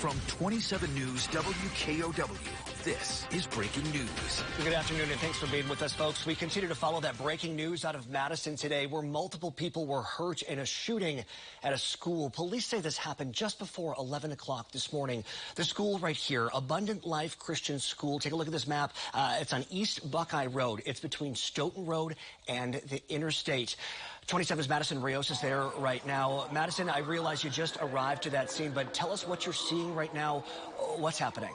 From 27 News WKOW, this is breaking news. Good afternoon, and thanks for being with us, folks. We continue to follow that breaking news out of Madison today, where multiple people were hurt in a shooting at a school. Police say this happened just before 11 o'clock this morning. The school right here, Abundant Life Christian School. Take a look at this map. It's on East Buckeye Road. It's between Stoughton Road and the interstate. 27's Madison Rios is there right now. Madison, I realize you just arrived to that scene, but tell us what you're seeing right now. What's happening?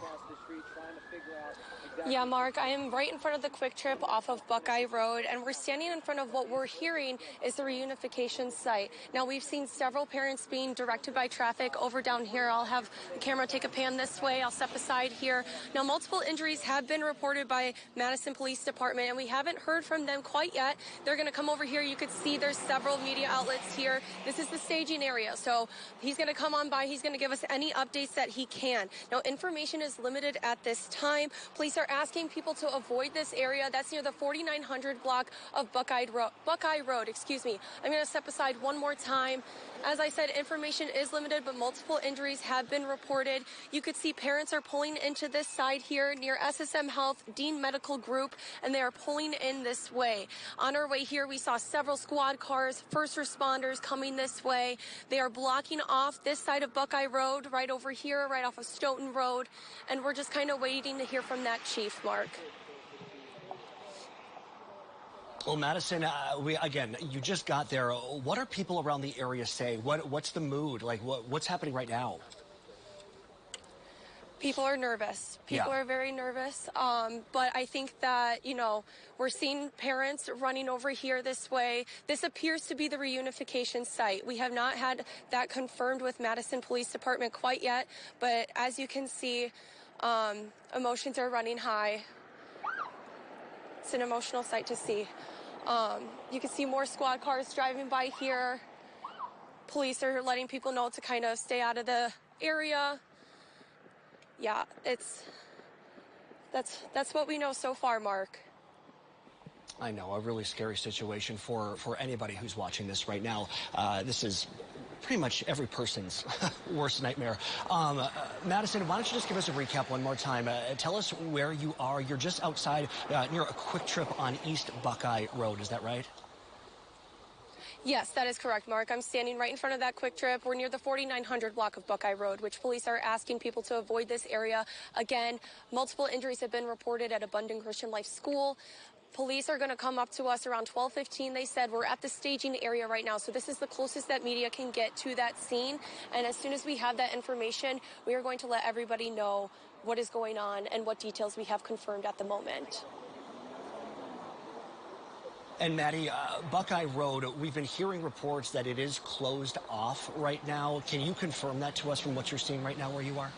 Yeah, Mark, I am right in front of the Quick Trip off of Buckeye Road, and we're standing in front of what we're hearing is the reunification site. Now, we've seen several parents being directed by traffic over down here. I'll have the camera take a pan this way. I'll step aside here. Now, multiple injuries have been reported by Madison Police Department, and we haven't heard from them quite yet. They're going to come over here. You could see there's several media outlets here. This is the staging area, so he's going to come on by. He's going to give us any updates that he can. Now, information is limited at this time. Police are asking people to avoid this area. That's near the 4900 block of Buckeye Road. Excuse me. I'm going to step aside one more time. As I said, information is limited, but multiple injuries have been reported. You could see parents are pulling into this side here near SSM Health Dean Medical Group, and they are pulling in this way. On our way here, we saw several squad cars, first responders coming this way. They are blocking off this side of Buckeye Road, right over here, right off of Stoughton Road, and we're just kind of waiting to hear from that chief, Mark. Well, Madison, you just got there. What are people around the area saying? What's the mood? Like, what's happening right now? People are nervous. People are very nervous. But I think that, we're seeing parents running over here this way. This appears to be the reunification site. We have not had that confirmed with Madison Police Department quite yet. But as you can see, emotions are running high. It's an emotional sight to see. You can see more squad cars driving by here. Police are letting people know to kind of stay out of the area. Yeah, that's what we know so far, Mark. I know, a really scary situation for anybody who's watching this right now. This is pretty much every person's worst nightmare. Madison, why don't you just give us a recap one more time? Tell us where you are. You're just outside near a Quick Trip on East Buckeye Road. Is that right? Yes, that is correct, Mark. I'm standing right in front of that Quick Trip. We're near the 4900 block of Buckeye Road, which police are asking people to avoid this area. Again, multiple injuries have been reported at Abundant Christian Life School. Police are going to come up to us around 12:15. They said we're at the staging area right now, so this is the closest that media can get to that scene. And as soon as we have that information, we are going to let everybody know what is going on and what details we have confirmed at the moment. And Maddie, Buckeye Road, we've been hearing reports that it is closed off right now. Can you confirm that to us from what you're seeing right now where you are?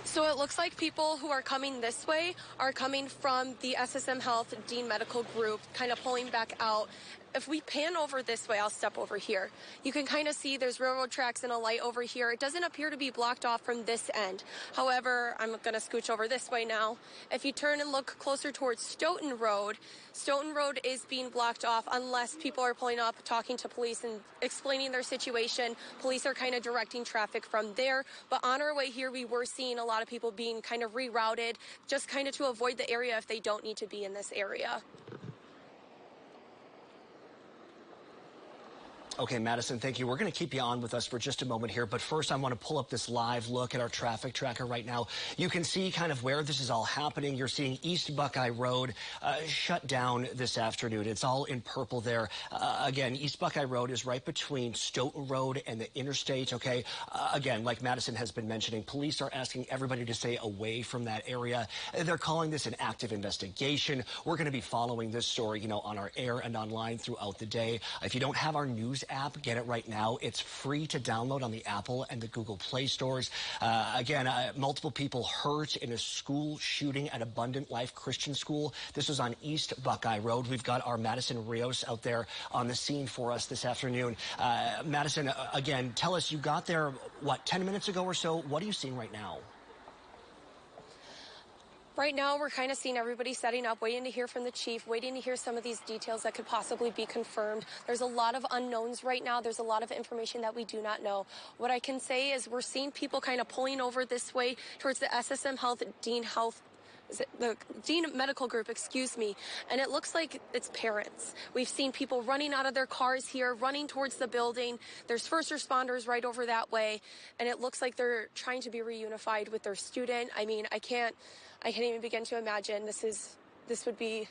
So it looks like people who are coming this way are coming from the SSM Health Dean Medical Group, kind of pulling back out. If we pan over this way, I'll step over here. You can kind of see there's railroad tracks and a light over here. It doesn't appear to be blocked off from this end. However, I'm going to scooch over this way now. If you turn and look closer towards Stoughton Road is being blocked off unless people are pulling up, talking to police and explaining their situation. Police are kind of directing traffic from there. But on our way here, we were seeing a lot of people being kind of rerouted, just kind of to avoid the area if they don't need to be in this area. Okay, Madison, thank you. We're going to keep you on with us for just a moment here, but first I want to pull up this live look at our traffic tracker right now. You can see kind of where this is all happening. You're seeing East Buckeye Road shut down this afternoon. It's all in purple there. Again, East Buckeye Road is right between Stoughton Road and the interstate, okay? Again, like Madison has been mentioning, police are asking everybody to stay away from that area. They're calling this an active investigation. We're going to be following this story, on our air and online throughout the day. If you don't have our news app, get it right now. It's free to download on the Apple and the Google Play stores. Again, multiple people hurt in a school shooting at Abundant Life Christian School. This was on East Buckeye Road. We've got our Madison Rios out there on the scene for us this afternoon. Madison, again, tell us, you got there, 10 minutes ago or so? What are you seeing right now? Right now, we're kind of seeing everybody setting up, waiting to hear from the chief, waiting to hear some of these details that could possibly be confirmed. There's a lot of unknowns right now. There's a lot of information that we do not know. What I can say is we're seeing people kind of pulling over this way towards the SSM Health, the Dean Medical Group, excuse me, and it looks like it's parents. We've seen people running out of their cars here, running towards the building. There's first responders right over that way, and it looks like they're trying to be reunified with their student. I mean, I can't even begin to imagine. This would be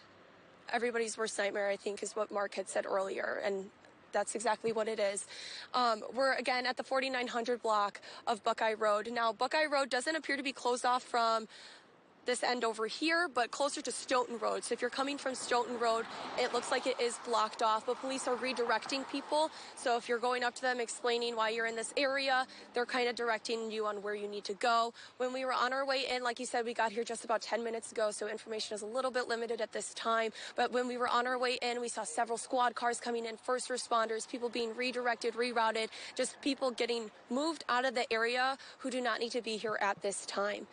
everybody's worst nightmare, I think, is what Mark had said earlier, and that's exactly what it is. We're, again, at the 4900 block of Buckeye Road. Now, Buckeye Road doesn't appear to be closed off from this end over here, but closer to Stoughton Road. So if you're coming from Stoughton Road, it looks like it is blocked off, but police are redirecting people. So if you're going up to them explaining why you're in this area, they're kind of directing you on where you need to go. When we were on our way in, like you said, we got here just about 10 minutes ago, so information is a little bit limited at this time. But when we were on our way in, we saw several squad cars coming in, first responders, people being redirected, rerouted, just people getting moved out of the area who do not need to be here at this time.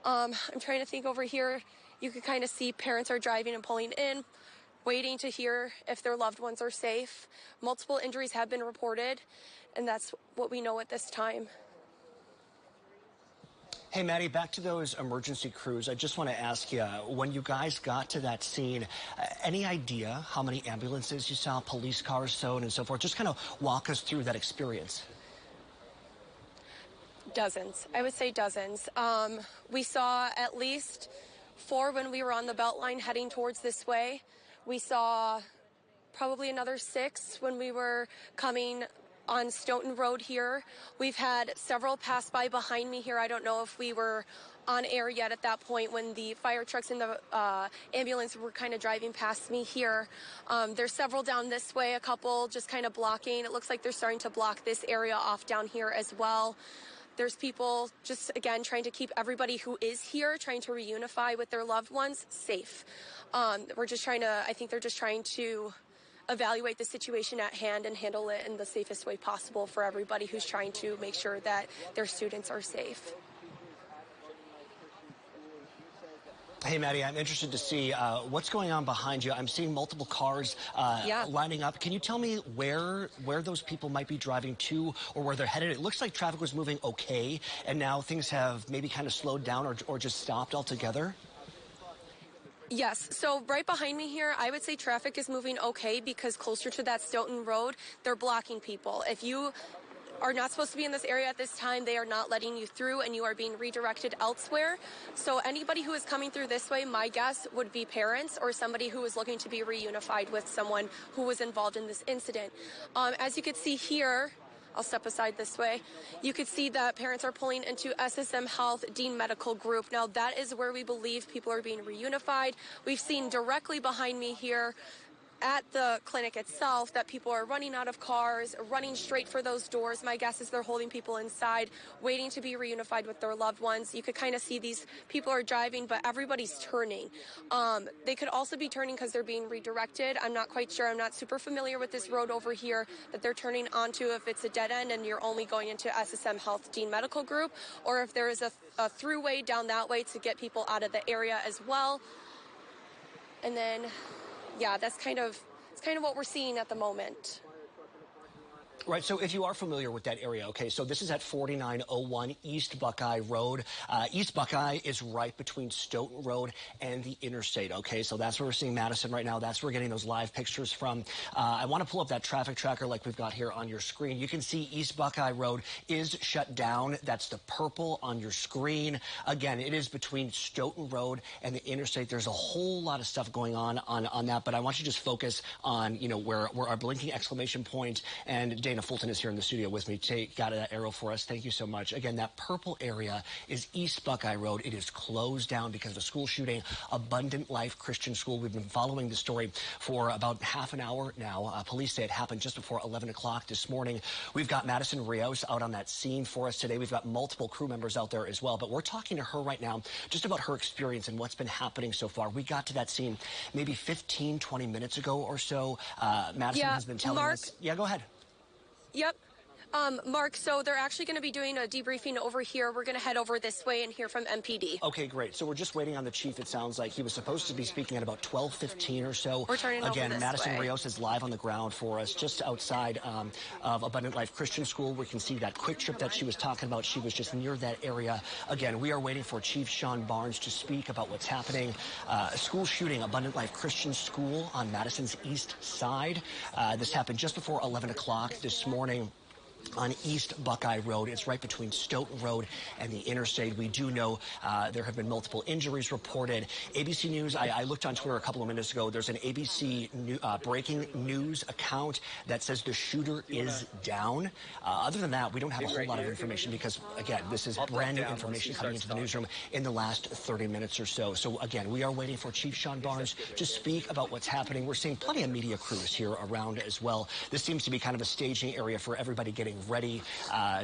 I'm trying to think over here. You can kind of see parents are driving and pulling in, waiting to hear if their loved ones are safe. Multiple injuries have been reported, and that's what we know at this time. Hey, Maddie, back to those emergency crews. I just want to ask you, when you guys got to that scene, any idea how many ambulances you saw, police cars, so on and so forth? Just kind of walk us through that experience. Dozens. I would say dozens. We saw at least 4 when we were on the Beltline heading towards this way. We saw probably another 6 when we were coming on Stoughton Road here. We've had several pass by behind me here. I don't know if we were on air yet at that point when the fire trucks and the ambulance were kind of driving past me here. There's several down this way, a couple just kind of blocking. It looks like they're starting to block this area off down here as well. There's people just, again, trying to keep everybody who is here, trying to reunify with their loved ones, safe. We're just trying to, I think they're just trying to evaluate the situation at hand and handle it in the safest way possible for everybody who's trying to make sure that their students are safe. Hey, Maddie, I'm interested to see what's going on behind you. I'm seeing multiple cars lining up. Can you tell me where those people might be driving to or where they're headed? It looks like traffic was moving okay, and now things have maybe kind of slowed down or just stopped altogether. Yes, so right behind me here, I would say traffic is moving okay because closer to that Stoughton Road, they're blocking people. If you are not supposed to be in this area at this time, they are not letting you through and you are being redirected elsewhere. So anybody who is coming through this way, my guess would be parents or somebody who is looking to be reunified with someone who was involved in this incident. As you can see here, I'll step aside this way. You could see that parents are pulling into SSM Health Dean Medical Group. Now that is where we believe people are being reunified. We've seen directly behind me here at the clinic itself that people are running out of cars, running straight for those doors. My guess is they're holding people inside, waiting to be reunified with their loved ones. You could kind of see these people are driving, but everybody's turning. They could also be turning because they're being redirected. I'm not quite sure. I'm not super familiar with this road over here that they're turning onto, if it's a dead end and you're only going into SSM Health Dean Medical Group, or if there is a throughway down that way to get people out of the area as well. And then yeah, it's kind of what we're seeing at the moment. Right, so if you are familiar with that area, okay, so this is at 4901 East Buckeye Road. East Buckeye is right between Stoughton Road and the interstate, okay? So that's where we're seeing Madison right now. That's where we're getting those live pictures from. I want to pull up that traffic tracker like we've got here on your screen. You can see East Buckeye Road is shut down. That's the purple on your screen. Again, it is between Stoughton Road and the interstate. There's a whole lot of stuff going on that, but I want you to just focus on, you know, where our blinking exclamation point, and Dana Fulton is here in the studio with me. Got that arrow for us. Thank you so much. Again, that purple area is East Buckeye Road. It is closed down because of the school shooting. Abundant Life Christian School. We've been following the story for about half an hour now. Police say it happened just before 11 o'clock this morning. We've got Madison Rios out on that scene for us today. We've got multiple crew members out there as well, but we're talking to her right now just about her experience and what's been happening so far. We got to that scene maybe 15, 20 minutes ago or so. Madison has been telling us. Yeah, go ahead. Yep. Mark, so they're actually going to be doing a debriefing over here. We're going to head over this way and hear from MPD. Okay, great. So we're just waiting on the chief, it sounds like. He was supposed to be speaking at about 12:15 or so. We're turning over Again, this Madison way. Rios is live on the ground for us just outside of Abundant Life Christian School. We can see that quick trip that she was talking about. She was just near that area. Again, we are waiting for Chief Sean Barnes to speak about what's happening. A school shooting, Abundant Life Christian School on Madison's east side. This happened just before 11 o'clock this morning on East Buckeye Road. It's right between Stoughton Road and the interstate. We do know there have been multiple injuries reported. ABC News, I looked on Twitter a couple of minutes ago. There's an ABC breaking news account that says the shooter is down. Other than that, we don't have a whole lot of information because, again, this is brand new information coming into the newsroom in the last 30 minutes or so. So, again, we are waiting for Chief Sean Barnes to speak about what's happening. We're seeing plenty of media crews here around as well. This seems to be kind of a staging area for everybody getting ready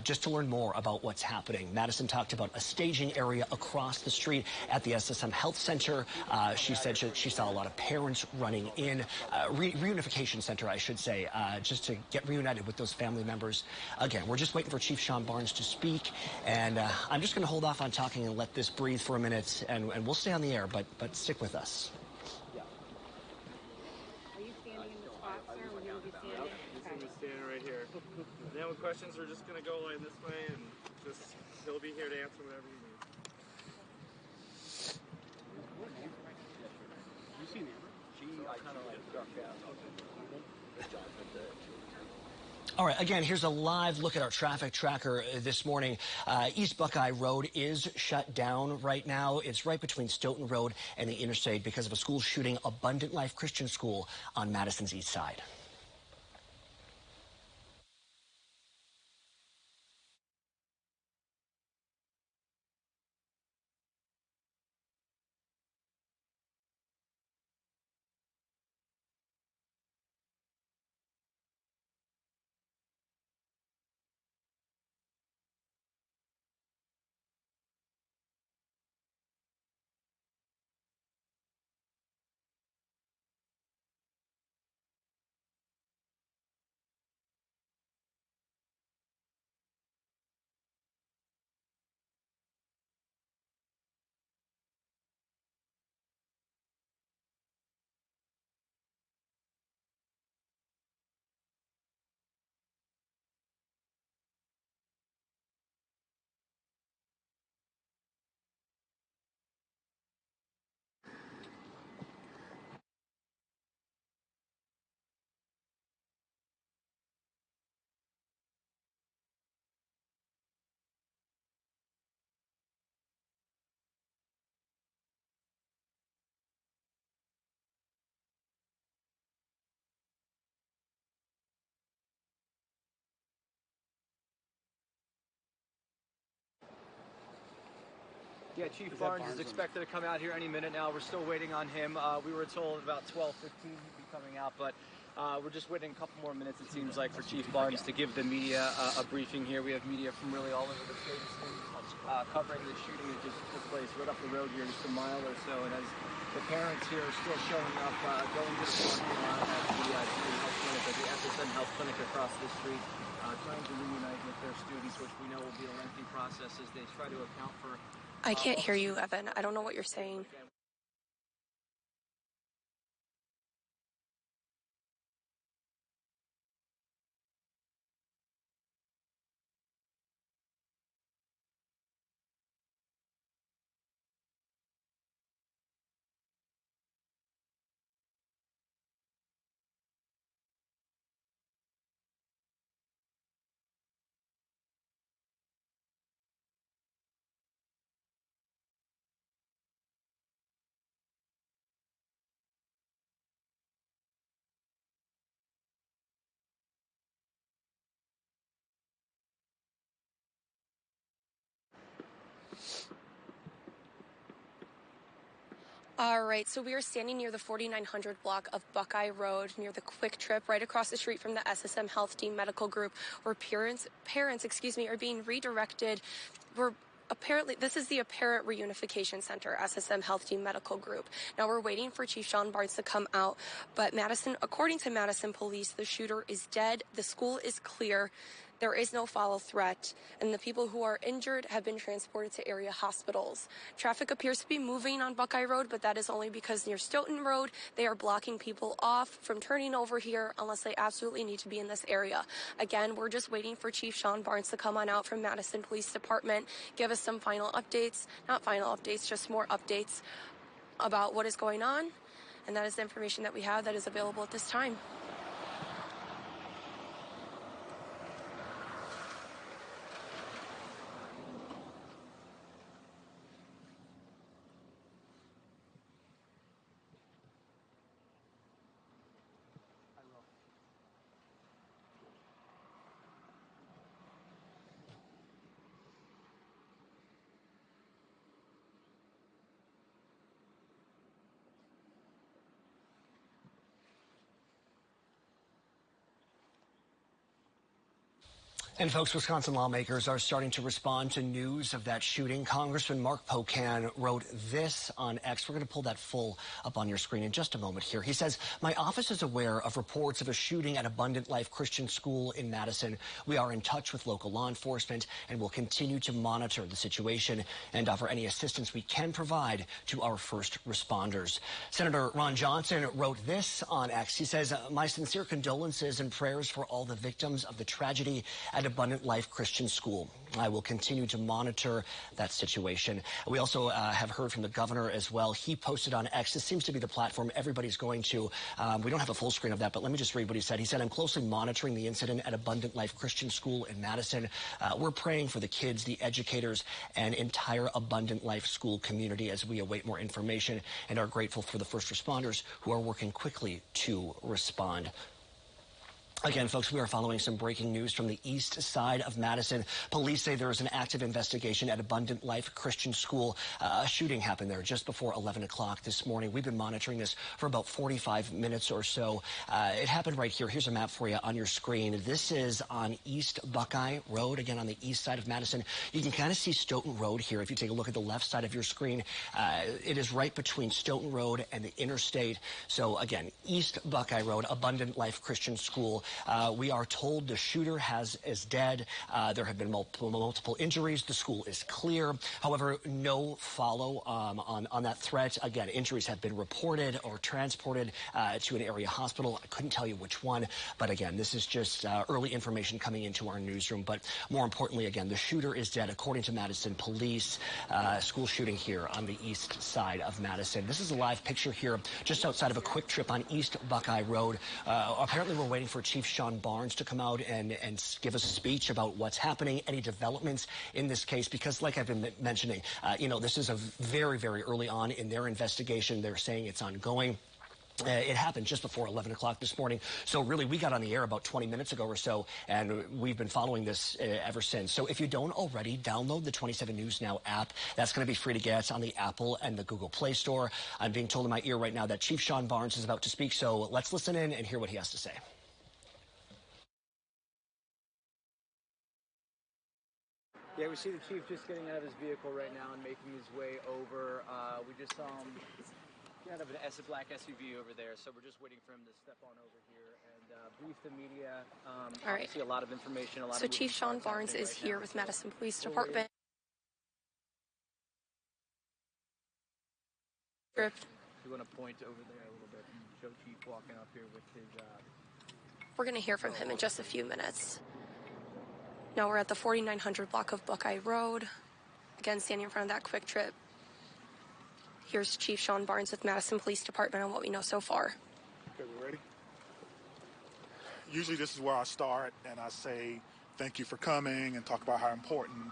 just to learn more about what's happening. Madison talked about a staging area across the street at the SSM Health Center. She said she saw a lot of parents running in. Reunification Center, I should say, just to get reunited with those family members. Again, we're just waiting for Chief Sean Barnes to speak, and I'm just going to hold off on talking and let this breathe for a minute, and we'll stay on the air, but stick with us. Right here. And then with questions, we're just going to go line this way, and just he'll be here to answer whatever you need. You seen Amber? She kind of like struck out. All right, again, here's a live look at our traffic tracker this morning. East Buckeye Road is shut down right now. It's right between Stoughton Road and the interstate because of a school shooting, Abundant Life Christian School on Madison's east side. Yeah, Chief Barnes is expected to come out here any minute now. We're still waiting on him. We were told about 12:15 he'd be coming out, but we're just waiting a couple more minutes, it seems like, for Chief Barnes to give the media a briefing here. We have media from really all over the state covering the shooting that just took place right up the road here, just a mile or so. And as the parents here are still showing up, going to the parking lot at the SSM Health Clinic across the street, trying to reunite with their students, which we know will be a lengthy process as they try to account for. I can't hear you, Evan. I don't know what you're saying. All right, so we are standing near the 4900 block of Buckeye Road, near the Quick Trip, right across the street from the SSM Health Team Medical Group, where parents, are being redirected. Apparently, this is the Apparent Reunification Center, SSM Health Team Medical Group. Now, we're waiting for Chief Sean Barnes to come out, but according to Madison Police, the shooter is dead. The school is clear. There is no foul threat, and the people who are injured have been transported to area hospitals. Traffic appears to be moving on Buckeye Road, but that is only because near Stoughton Road, they are blocking people off from turning over here unless they absolutely need to be in this area. Again, we're just waiting for Chief Sean Barnes to come on out from Madison Police Department, give us some final updates, not final updates, just more updates about what is going on. And that is the information that we have that is available at this time. And folks, Wisconsin lawmakers are starting to respond to news of that shooting. Congressman Mark Pocan wrote this on X. We're going to pull that full up on your screen in just a moment here. He says, "My office is aware of reports of a shooting at Abundant Life Christian School in Madison. We are in touch with local law enforcement and will continue to monitor the situation and offer any assistance we can provide to our first responders." Senator Ron Johnson wrote this on X. He says, "My sincere condolences and prayers for all the victims of the tragedy at Abundant Life Christian School. I will continue to monitor that situation." We also have heard from the governor as well. He posted on X. This seems to be the platform everybody's going to. We don't have a full screen of that, but let me just read what he said. He said, "I'm closely monitoring the incident at Abundant Life Christian School in Madison. We're praying for the kids, the educators, and entire Abundant Life school community as we await more information and are grateful for the first responders who are working quickly to respond." Again, folks, we are following some breaking news from the east side of Madison. Police say there is an active investigation at Abundant Life Christian School. A shooting happened there just before 11 o'clock this morning. We've been monitoring this for about 45 minutes or so. It happened right here. Here's a map for you on your screen. This is on East Buckeye Road, again on the east side of Madison. You can kind of see Stoughton Road here. If you take a look at the left side of your screen, it is right between Stoughton Road and the interstate. So again, East Buckeye Road, Abundant Life Christian School. We are told the shooter is dead. There have been multiple injuries. The school is clear. However, no follow on that threat. Again, injuries have been reported or transported to an area hospital. I couldn't tell you which one, but again, this is just early information coming into our newsroom. But more importantly, again, the shooter is dead, according to Madison police. School shooting here on the east side of Madison. This is a live picture here just outside of a quick trip on East Buckeye Road. Apparently, we're waiting for Chief Sean Barnes to come out and give us a speech about what's happening, any developments in this case, because like I've been mentioning, this is a very, very early on in their investigation. They're saying it's ongoing. It happened just before 11 o'clock this morning. So really, we got on the air about 20 minutes ago or so, and we've been following this ever since. So if you don't already, download the 27 News Now app. That's going to be free to get on the Apple and the Google Play Store. I'm being told in my ear right now that Chief Sean Barnes is about to speak, so let's listen in and hear what he has to say. Yeah, we see the chief just getting out of his vehicle right now and making his way over. We just saw him kind of a black SUV over there, so we're just waiting for him to step on over here and brief the media. All right. See a lot of information. So Chief Sean Barnes is here with Madison Police Department. If you want to point over there a little bit and show Chief walking up here with his... We're going to hear from him in just a few minutes. Now we're at the 4900 block of Buckeye Road. Again, standing in front of that quick trip. Here's Chief Sean Barnes with Madison Police Department on what we know so far. Okay, we ready? Usually this is where I start and I say thank you for coming and talk about how important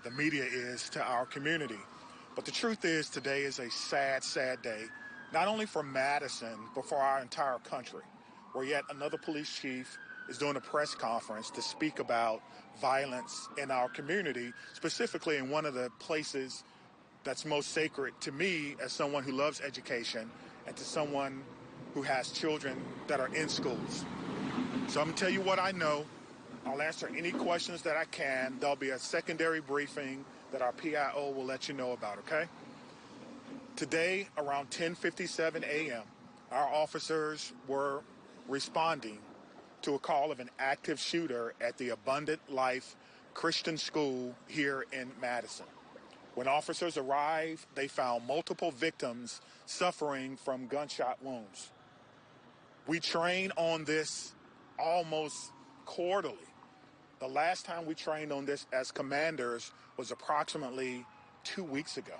the media is to our community. But the truth is today is a sad, sad day, not only for Madison, but for our entire country, where yet another police chief is doing a press conference to speak about violence in our community, specifically in one of the places that's most sacred to me as someone who loves education and to someone who has children that are in schools. So I'm gonna tell you what I know. I'll answer any questions that I can. There'll be a secondary briefing that our PIO will let you know about, okay? Today, around 10:57 a.m., our officers were responding to a call of an active shooter at the Abundant Life Christian School here in Madison. When officers arrived, they found multiple victims suffering from gunshot wounds. We train on this almost quarterly. The last time we trained on this as commanders was approximately 2 weeks ago.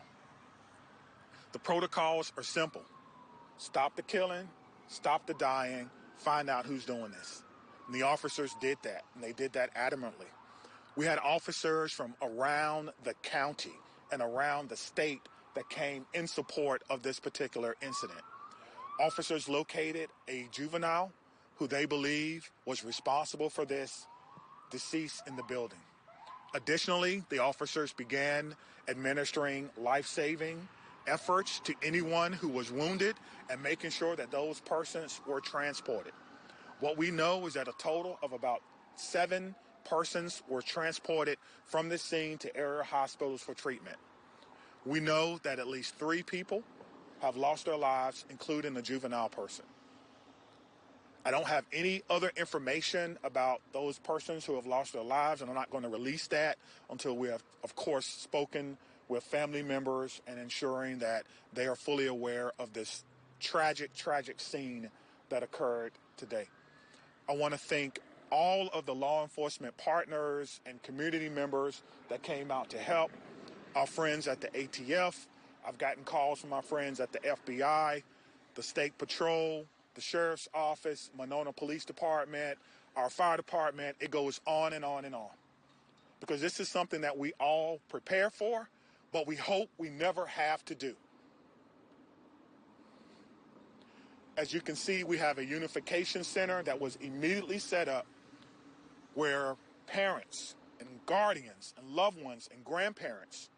The protocols are simple. Stop the killing, stop the dying, find out who's doing this. And the officers did that, and they did that adamantly. We had officers from around the county and around the state that came in support of this particular incident. Officers located a juvenile who they believe was responsible for this deceased in the building. Additionally, the officers began administering life-saving efforts to anyone who was wounded and making sure that those persons were transported. What we know is that a total of about 7 persons were transported from the scene to area hospitals for treatment. We know that at least 3 people have lost their lives, including a juvenile person. I don't have any other information about those persons who have lost their lives, and I'm not going to release that until we have, of course, spoken with family members and ensuring that they are fully aware of this tragic, tragic scene that occurred today. I want to thank all of the law enforcement partners and community members that came out to help, our friends at the ATF. I've gotten calls from my friends at the FBI, the State Patrol, the Sheriff's Office, Monona Police Department, our fire department. It goes on and on and on. Because this is something that we all prepare for, but we hope we never have to do. As you can see, we have a unification center that was immediately set up where parents and guardians and loved ones and grandparents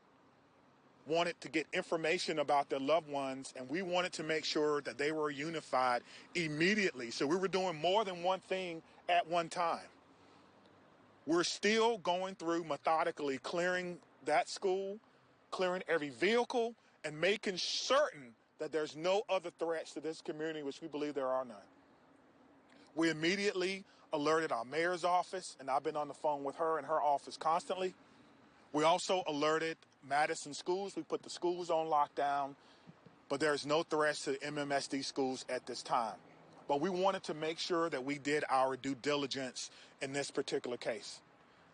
wanted to get information about their loved ones, and we wanted to make sure that they were unified immediately. So we were doing more than one thing at one time. We're still going through methodically clearing that school, clearing every vehicle, and making certain that there's no other threats to this community, which we believe there are none. We immediately alerted our mayor's office, and I've been on the phone with her and her office constantly. We also alerted Madison schools. We put the schools on lockdown, but there's no threats to MMSD schools at this time. But we wanted to make sure that we did our due diligence in this particular case.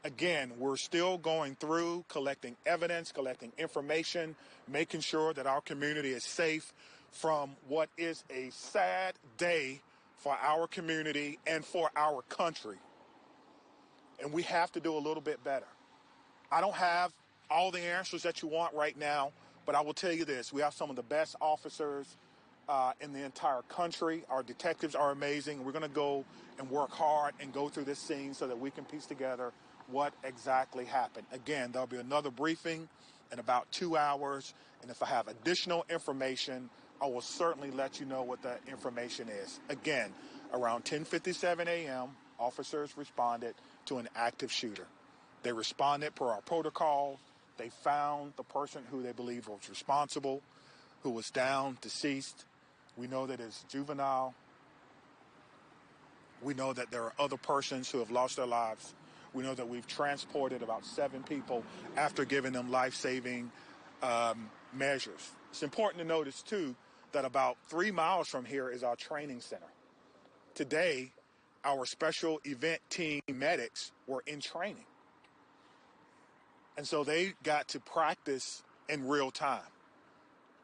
Again, we're still going through collecting evidence, collecting information, making sure that our community is safe from what is a sad day for our community and for our country. And we have to do a little bit better. I don't have all the answers that you want right now, but I will tell you this. We have some of the best officers in the entire country. Our detectives are amazing. We're going to go and work hard and go through this scene so that we can piece together what exactly happened. Again, there'll be another briefing in about 2 hours, and if I have additional information, I will certainly let you know what that information is. Again, around 10:57 a.m., officers responded to an active shooter. They responded per our protocol. They found the person who they believe was responsible, who was down, deceased. We know that it's juvenile. We know that there are other persons who have lost their lives. We know that we've transported about 7 people after giving them life-saving measures. It's important to notice, too, that about 3 miles from here is our training center. Today, our special event team medics were in training. And so they got to practice in real time.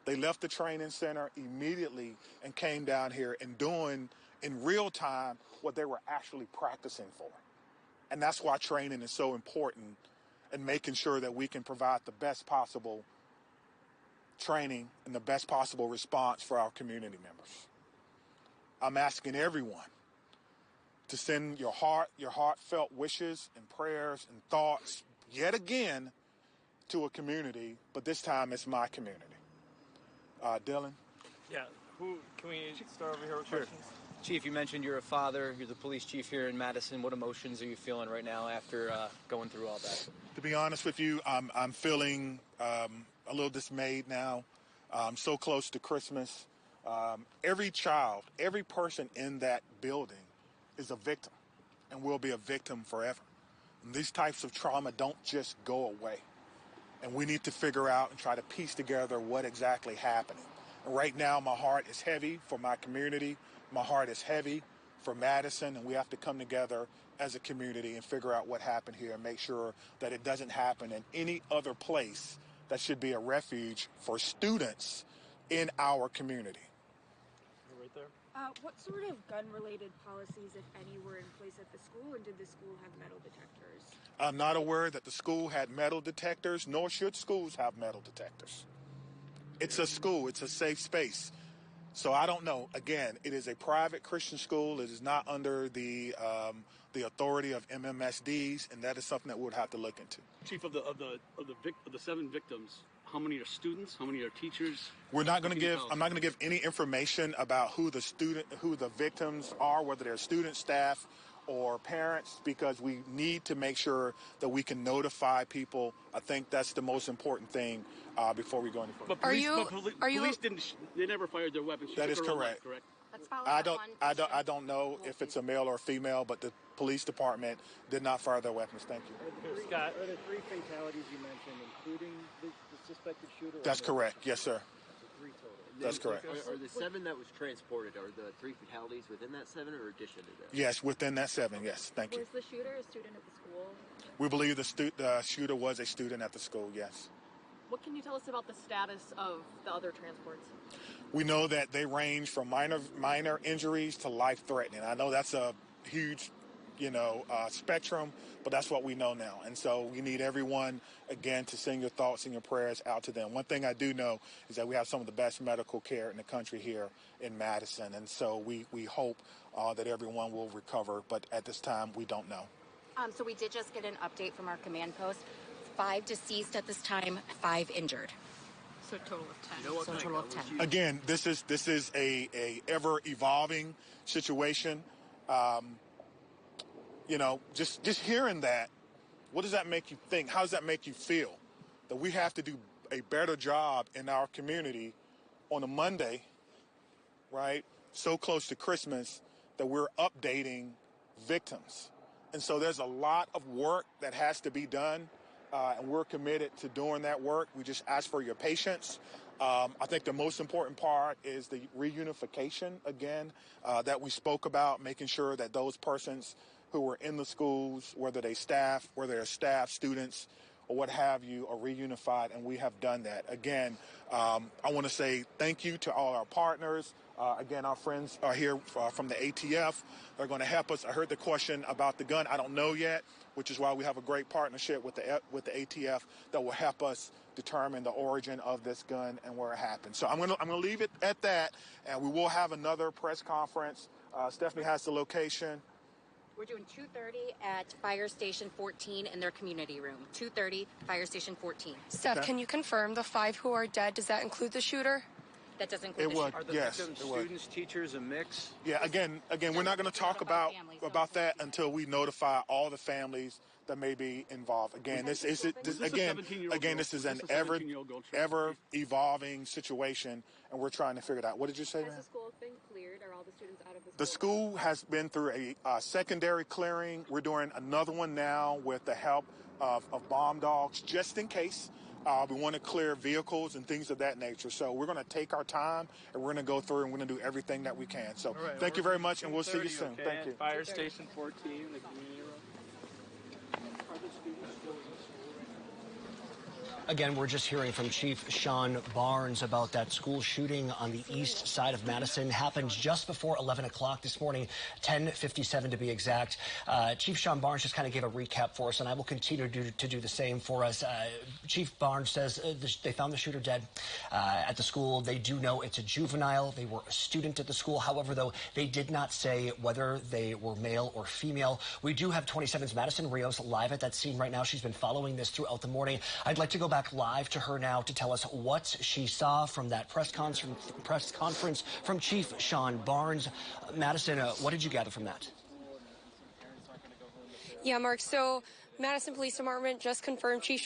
They left the training center immediately and came down here and doing in real time what they were actually practicing for. And that's why training is so important, and making sure that we can provide the best possible training and the best possible response for our community members. I'm asking everyone to send your heartfelt wishes and prayers and thoughts yet again to a community, but this time it's my community. Dylan? Yeah, can we start over here with questions? Chief, you mentioned you're a father. You're the police chief here in Madison. What emotions are you feeling right now after going through all that? To be honest with you, I'm feeling a little dismayed now. I'm so close to Christmas. Every child, every person in that building is a victim. and we'll be a victim forever. And these types of trauma don't just go away. And we need to figure out and try to piece together what exactly happened. And right now, my heart is heavy for my community. My heart is heavy for Madison, and we have to come together as a community and figure out what happened here and make sure that it doesn't happen in any other place that should be a refuge for students in our community. Right there. What sort of gun-related policies, if any, were in place at the school, and did the school have metal detectors? I'm not aware that the school had metal detectors, nor should schools have metal detectors. It's a school. It's a safe space. So I don't know. Again, it is a private Christian school. It is not under the authority of MMSDs, and that is something that we would have to look into. Chief, of the 7 victims, how many are students? How many are teachers? I'm not going to give any information about who the victims are, whether they're students, staff, or parents, because we need to make sure that we can notify people. I think that's the most important thing before we go any further. But police didn't. They never fired their weapons. That is correct. Correct. I don't know if it's a male or a female, but the police department did not fire their weapons. Thank you. Scott, Are there 3 fatalities you mentioned, including the suspected shooter? That's correct. Yes, sir. 3 total. That's correct. Are the 7 that was transported, are the 3 fatalities within that 7 or addition to that? Yes, within that 7. Yes, thank you. Was the shooter a student at the school? We believe the shooter was a student at the school. Yes. What can you tell us about the status of the other transports? We know that they range from minor injuries to life-threatening. I know that's a huge, spectrum, but that's what we know now. And so we need everyone, again, to send your thoughts and your prayers out to them. One thing I do know is that we have some of the best medical care in the country here in Madison. And so we hope that everyone will recover. But at this time, we don't know. So we did just get an update from our command post. 5 deceased at this time, 5 injured. So a total of 10. So a total of 10. Again, this is a ever evolving situation. Just hearing that, what does that make you think? How does that make you feel? That we have to do a better job in our community on a Monday, right? So close to Christmas that we're updating victims. And so there's a lot of work that has to be done. And we're committed to doing that work. We just ask for your patience. I think the most important part is the reunification, again, that we spoke about, making sure that those persons who were in the schools, whether they're staff, students, or what have you, are reunified, and we have done that. Again, I want to say thank you to all our partners. Again, our friends are here from the ATF. They're going to help us. I heard the question about the gun. I don't know yet, which is why we have a great partnership with the ATF that will help us determine the origin of this gun and where it happened. So I'm going to leave it at that, and we will have another press conference. Stephanie has the location. We're doing 2:30 at Fire Station 14 in their community room. 2:30, Fire Station 14. Steph, Okay. can you confirm the 5 who are dead? Does that include the shooter? That doesn't include It the would, shooter. Are the yes, victims it would. students, teachers, a mix? Yeah, again, we're not going to talk about that until we notify all the families that may be involved. Again, this is an 17-year-old girl. ever evolving situation, and we're trying to figure it out. What did you say, Has man? the school been cleared? Are all the students out of the school? The school has been through a secondary clearing. We're doing another one now with the help of bomb dogs, just in case. We want to clear vehicles and things of that nature. So we're going to take our time, and we're going to go through, and we're going to do everything that we can. So thank you very much, and we'll see you soon. Okay? Thank you. Fire Station 14, the community room. Again, we're just hearing from Chief Sean Barnes about that school shooting on the east side of Madison. Happened just before 11 o'clock this morning, 10:57 to be exact. Chief Sean Barnes just kind of gave a recap for us, and I will continue to do the same for us. Chief Barnes says they found the shooter dead at the school. They do know it's a juvenile. They were a student at the school. However, though, they did not say whether they were male or female. We do have 27's Madison Rios live at that scene right now. She's been following this throughout the morning. I'd like to go back live to her now to tell us what she saw from that press conference from Chief Sean Barnes. Madison, what did you gather from that? Yeah, Mark. So Madison Police Department just confirmed Chief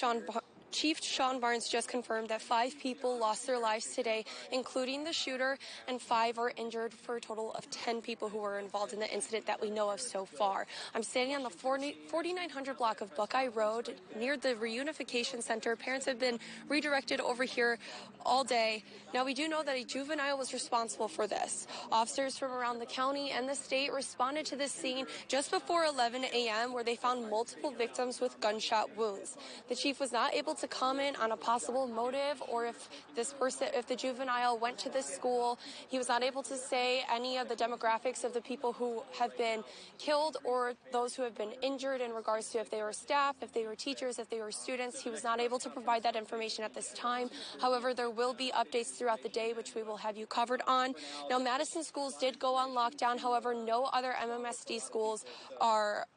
Chief Sean Barnes just confirmed that 5 people lost their lives today, including the shooter, and 5 are injured for a total of 10 people who were involved in the incident that we know of so far. I'm standing on the 4900 block of Buckeye Road near the Reunification Center. Parents have been redirected over here all day. Now, we do know that a juvenile was responsible for this. Officers from around the county and the state responded to this scene just before 11 a.m. where they found multiple victims with gunshot wounds. The chief was not able to comment on a possible motive or if the juvenile went to this school. He was not able to say any of the demographics of the people who have been killed or those who have been injured in regards to if they were staff, if they were teachers, if they were students. He was not able to provide that information at this time. However, there will be updates throughout the day, which we will have you covered on. Now, Madison schools did go on lockdown. However, no other MMSD schools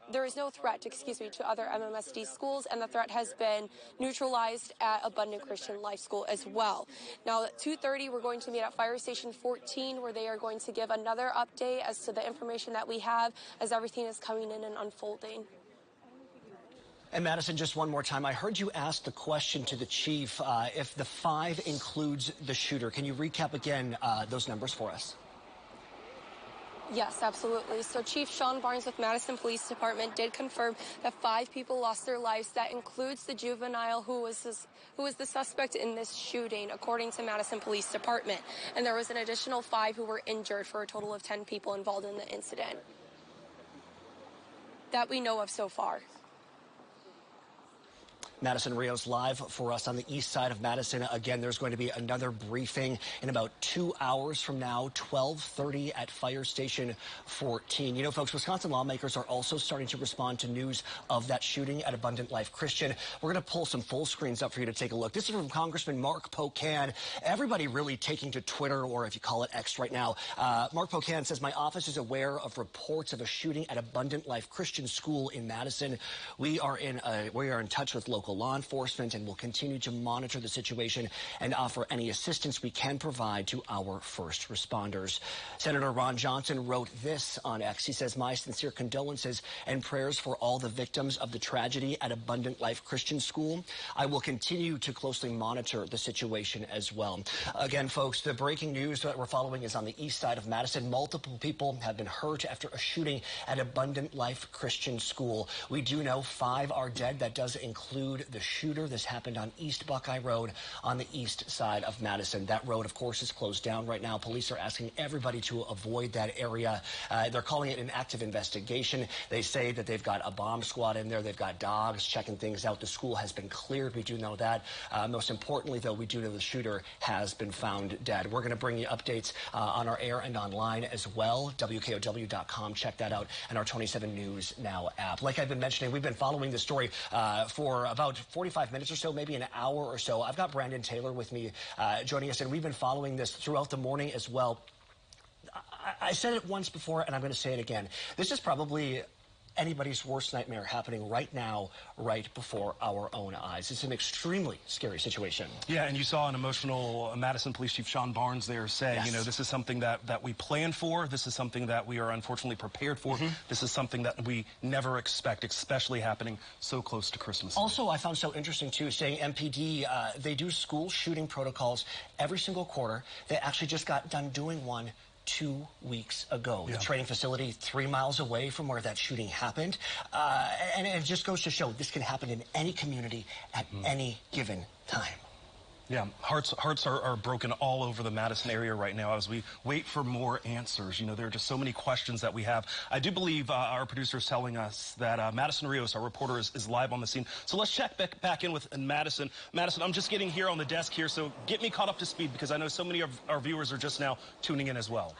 there is no threat, to other MMSD schools, and the threat has been neutralized at Abundant Christian Life School as well. Now, at 2:30, we're going to meet at Fire Station 14, where they are going to give another update as to the information that we have as everything is coming in and unfolding. And Madison, just one more time, I heard you ask the question to the chief if the 5 includes the shooter. Can you recap again those numbers for us? Yes, absolutely. So Chief Sean Barnes with Madison Police Department did confirm that 5 people lost their lives. That includes the juvenile who was the suspect in this shooting, according to Madison Police Department. And there was an additional 5 who were injured for a total of 10 people involved in the incident that we know of so far. Madison Rios live for us on the east side of Madison. Again, there's going to be another briefing in about 2 hours from now, 12:30 at Fire Station 14. You know, folks, Wisconsin lawmakers are also starting to respond to news of that shooting at Abundant Life Christian. We're going to pull some full screens up for you to take a look. This is from Congressman Mark Pocan. Everybody really taking to Twitter, or if you call it X right now. Mark Pocan says, my office is aware of reports of a shooting at Abundant Life Christian School in Madison. We are in touch with local law enforcement and will continue to monitor the situation and offer any assistance we can provide to our first responders. Senator Ron Johnson wrote this on X. He says, my sincere condolences and prayers for all the victims of the tragedy at Abundant Life Christian School. I will continue to closely monitor the situation as well. Again, folks, the breaking news that we're following is on the east side of Madison. Multiple people have been hurt after a shooting at Abundant Life Christian School. We do know 5 are dead. That does include the shooter. This happened on East Buckeye Road on the east side of Madison. That road, of course, is closed down right now. Police are asking everybody to avoid that area. They're calling it an active investigation. They say that they've got a bomb squad in there. They've got dogs checking things out. The school has been cleared. We do know that. Most importantly, though, we do know the shooter has been found dead. We're going to bring you updates on our air and online as well. WKOW.com. Check that out. And our 27 News Now app. Like I've been mentioning, we've been following this story for about 45 minutes or so, maybe an hour or so. I've got Brandon Taylor with me joining us, and we've been following this throughout the morning as well. I said it once before, and I'm going to say it again. This is probably anybody's worst nightmare happening right now, right before our own eyes. It's an extremely scary situation. Yeah, and you saw an emotional Madison Police Chief Sean Barnes there say, you know, this is something that we planned for. This is something that we are unfortunately prepared for. This is something that we never expect, especially happening so close to Christmas. Also, I found so interesting, too, saying MPD, they do school shooting protocols every single quarter. They actually just got done doing one 2 weeks ago. The training facility 3 miles away from where that shooting happened. And it just goes to show this can happen in any community at any given time. Yeah, hearts are broken all over the Madison area right now as we wait for more answers. You know, there are just so many questions that we have. I do believe our producer is telling us that Madison Rios, our reporter, is live on the scene. So let's check back in with Madison. Madison, I'm just getting here on the desk here, so get me caught up to speed because I know so many of our viewers are just now tuning in as well.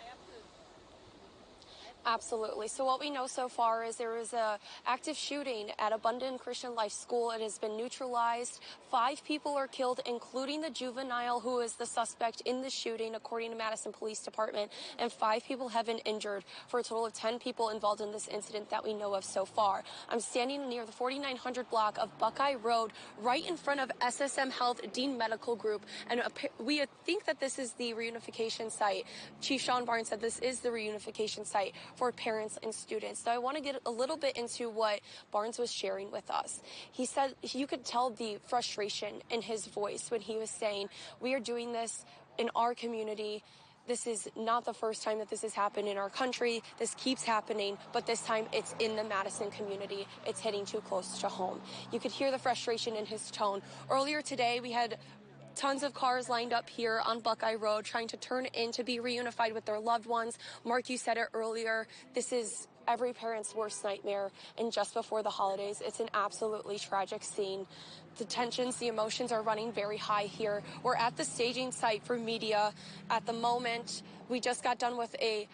Absolutely. So what we know so far is there was a active shooting at Abundant Christian Life School. It has been neutralized. 5 people are killed, including the juvenile who is the suspect in the shooting, according to Madison Police Department. And 5 people have been injured for a total of 10 people involved in this incident that we know of so far. I'm standing near the 4900 block of Buckeye Road, right in front of SSM Health Dean Medical Group. And we think that this is the reunification site. Chief Sean Barnes said this is the reunification site for parents and students. So I want to get a little bit into what Barnes was sharing with us. He said you could tell the frustration in his voice when he was saying, we are doing this in our community. This is not the first time that this has happened in our country. This keeps happening, but this time it's in the Madison community. It's hitting too close to home. You could hear the frustration in his tone. Earlier today, we had tons of cars lined up here on Buckeye Road trying to turn in to be reunified with their loved ones. Mark, you said it earlier. This is every parent's worst nightmare. And just before the holidays, it's an absolutely tragic scene. The tensions, the emotions are running very high here. We're at the staging site for media at the moment. We just got done with a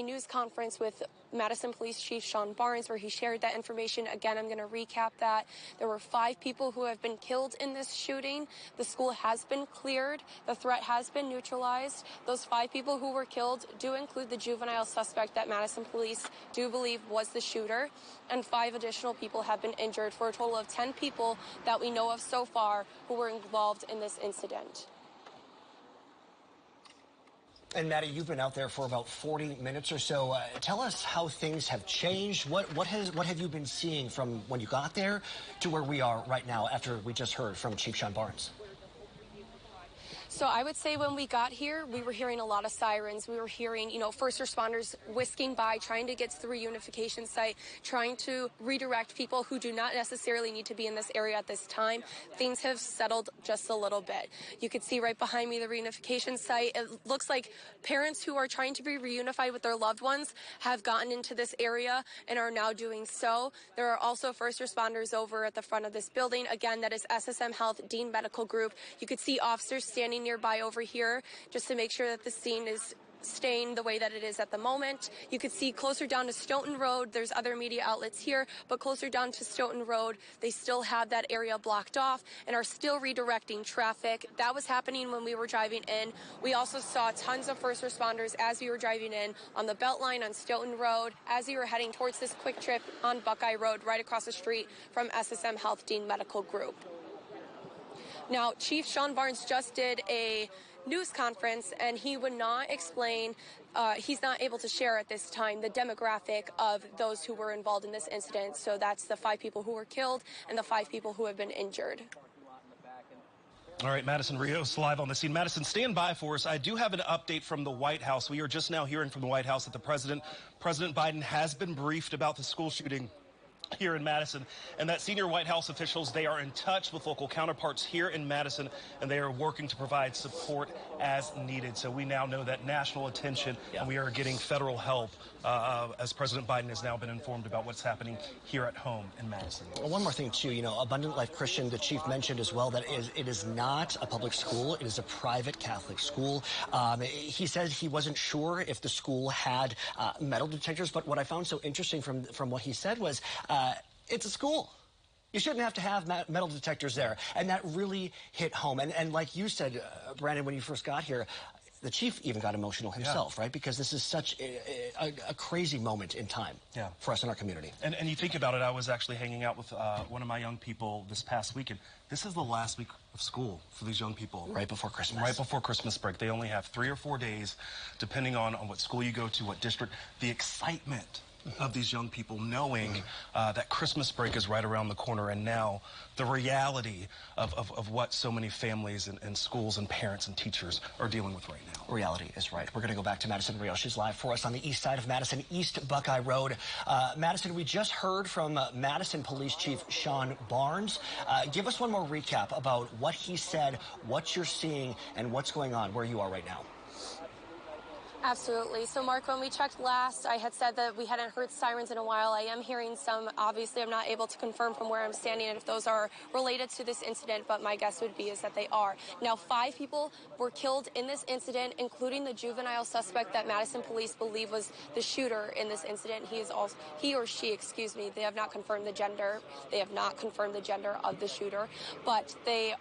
news conference with Madison Police Chief Sean Barnes, where he shared that information. Again, I'm going to recap that. There were 5 people who have been killed in this shooting. The school has been cleared. The threat has been neutralized. Those 5 people who were killed do include the juvenile suspect that Madison Police do believe was the shooter, and 5 additional people have been injured, for a total of 10 people that we know of so far who were involved in this incident. And Maddie, you've been out there for about 40 minutes or so. Tell us how things have changed. What have you been seeing from when you got there to where we are right now after we just heard from Chief Sean Barnes? So I would say when we got here, we were hearing a lot of sirens. We were hearing, first responders whisking by, trying to get to the reunification site, trying to redirect people who do not necessarily need to be in this area at this time. Things have settled just a little bit. You could see right behind me the reunification site. It looks like parents who are trying to be reunified with their loved ones have gotten into this area and are now doing so. There are also first responders over at the front of this building. Again, that is SSM Health Dean Medical Group. You could see officers standing nearby over here just to make sure that the scene is staying the way that it is at the moment. You could see closer down to Stoughton Road, there's other media outlets here, but closer down to Stoughton Road, they still have that area blocked off and are still redirecting traffic. That was happening when we were driving in. We also saw tons of first responders as we were driving in on the Beltline on Stoughton Road, as we were heading towards this quick trip on Buckeye Road, right across the street from SSM Health Dean Medical Group. Now, Chief Sean Barnes just did a news conference, and he would not explain, he's not able to share at this time the demographic of those who were involved in this incident. So that's the 5 people who were killed and the 5 people who have been injured. All right, Madison Rios live on the scene. Madison, stand by for us. I do have an update from the White House. We are just now hearing from the White House that President Biden has been briefed about the school shooting here in Madison, and that senior White House officials, they are in touch with local counterparts here in Madison, and they are working to provide support as needed. So we now know that national attention, and we are getting federal help as President Biden has now been informed about what's happening here at home in Madison. Well, one more thing, too. Abundant Life Christian, the chief mentioned as well that it is not a public school. It is a private Catholic school. He says he wasn't sure if the school had metal detectors, but what I found so interesting from what he said was it's a school. You shouldn't have to have metal detectors there. And that really hit home. And like you said, Brandon, when you first got here, the chief even got emotional himself, right? Because this is such a crazy moment in time for us in our community. And you think about it, I was actually hanging out with one of my young people this past weekend. This is the last week of school for these young people. Right before Christmas. Right before Christmas break. They only have 3 or 4 days, depending on what school you go to, what district. The excitement of these young people knowing that Christmas break is right around the corner, and now the reality of what so many families and schools and parents and teachers are dealing with right now. Reality is right. We're going to go back to Madison Rios. She's live for us on the east side of Madison, East Buckeye Road. Madison, we just heard from Madison Police Chief Sean Barnes. Give us one more recap about what he said, what you're seeing, and what's going on where you are right now. Absolutely. So, Mark, when we checked last, I had said that we hadn't heard sirens in a while. I am hearing some. Obviously, I'm not able to confirm from where I'm standing and if those are related to this incident, but my guess would be is that they are. Now, 5 people were killed in this incident, including the juvenile suspect that Madison police believe was the shooter in this incident. He or she, excuse me, they have not confirmed the gender. They have not confirmed the gender of the shooter, but they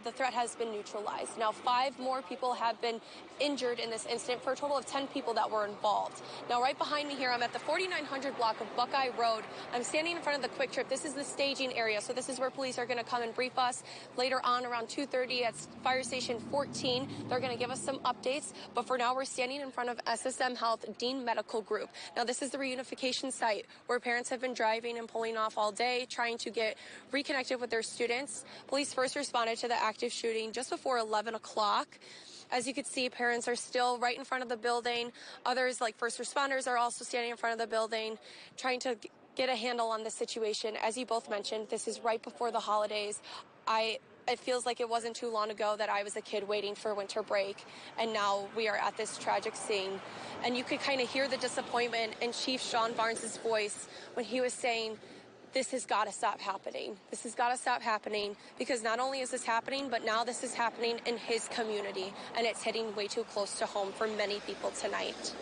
the threat has been neutralized. Now, 5 more people have been injured in this incident for a total of 10 people that were involved. Now, right behind me here, I'm at the 4900 block of Buckeye Road. I'm standing in front of the Quick Trip. This is the staging area, so this is where police are going to come and brief us later on around 2:30 at Fire Station 14. They're going to give us some updates, but for now, we're standing in front of SSM Health Dean Medical Group. Now, this is the reunification site where parents have been driving and pulling off all day, trying to get reconnected with their students. Police first responded to the active shooting just before 11 o'clock. As you can see, parents are still right in front of the building. Others, like first responders, are also standing in front of the building, trying to get a handle on the situation. As you both mentioned, this is right before the holidays. It feels like it wasn't too long ago that I was a kid waiting for winter break, and now we are at this tragic scene. And you could kind of hear the disappointment in Chief Sean Barnes' voice when he was saying, this has got to stop happening. This has got to stop happening, because not only is this happening, but now this is happening in his community, and it's hitting way too close to home for many people tonight.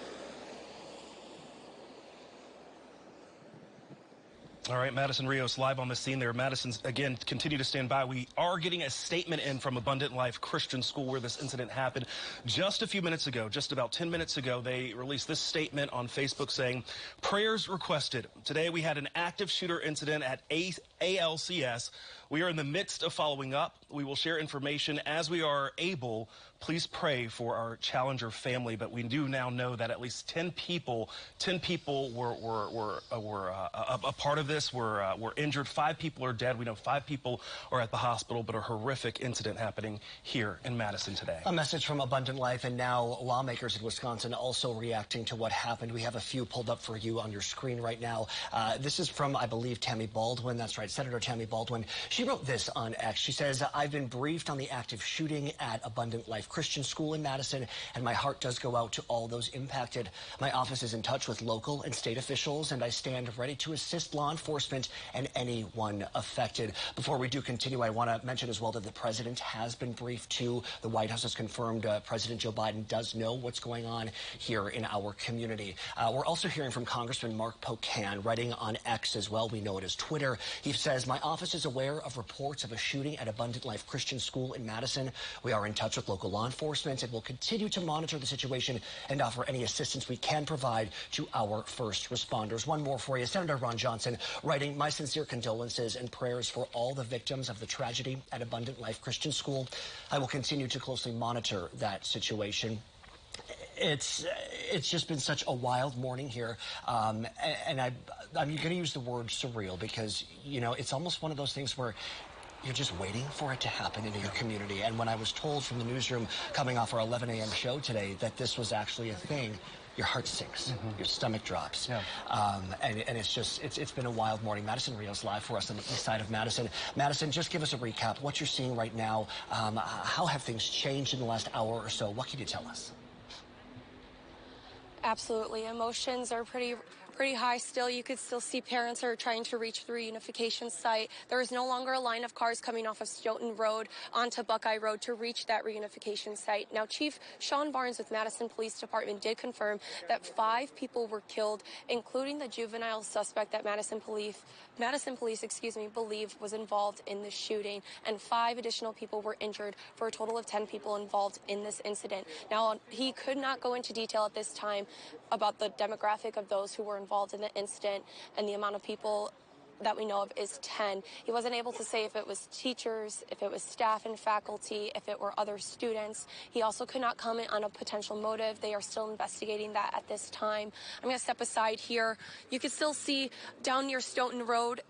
All right, Madison Rios live on the scene there. Madison's, again, continue to stand by. We are getting a statement in from Abundant Life Christian School where this incident happened just a few minutes ago. Just about 10 minutes ago, they released this statement on Facebook saying, prayers requested. Today we had an active shooter incident at ALCS. We are in the midst of following up. We will share information as we are able. Please pray for our Challenger family. But we do now know that at least 10 people were a part of this, were injured. 5 people are dead. We know 5 people are at the hospital, but a horrific incident happening here in Madison today. A message from Abundant Life, and now lawmakers in Wisconsin also reacting to what happened. We have a few pulled up for you on your screen right now. This is from, I believe, Tammy Baldwin. That's right, Senator Tammy Baldwin. She wrote this on X. She says, I've been briefed on the active shooting at Abundant Life Christian School in Madison, and my heart does go out to all those impacted. My office is in touch with local and state officials, and I stand ready to assist law enforcement and anyone affected. Before we do continue, I want to mention as well that the president has been briefed too. The White House has confirmed President Joe Biden does know what's going on here in our community. We're also hearing from Congressman Mark Pocan, writing on X as well. We know it as Twitter. He says, my office is aware of reports of a shooting at Abundant Life Christian School in Madison. We are in touch with local law enforcement and will continue to monitor the situation and offer any assistance we can provide to our first responders. One more for you. Senator Ron Johnson writing, my sincere condolences and prayers for all the victims of the tragedy at Abundant Life Christian School. I will continue to closely monitor that situation. It's just been such a wild morning here, and I'm going to use the word surreal because, you know, it's almost one of those things where you're just waiting for it to happen in your community. And when I was told from the newsroom coming off our 11 a.m. show today that this was actually a thing, your heart sinks, your stomach drops. Yeah. And it's been a wild morning. Madison Rios live for us on the east side of Madison. Madison, just give us a recap. What you're seeing right now, how have things changed in the last hour or so? What can you tell us? Absolutely. Emotions are pretty high still. You could still see parents are trying to reach the reunification site. There is no longer a line of cars coming off of Stoughton Road onto Buckeye Road to reach that reunification site. Now, Chief Sean Barnes with Madison Police Department did confirm that 5 people were killed, including the juvenile suspect that Madison Police believe was involved in the shooting, and 5 additional people were injured for a total of 10 people involved in this incident. Now, he could not go into detail at this time about the demographic of those who were involved in the incident, and the amount of people that we know of is 10. He wasn't able to say if it was teachers, if it was staff and faculty, if it were other students. He also could not comment on a potential motive. They are still investigating that at this time. I'm going to step aside here. You can still see down near Stoughton Road,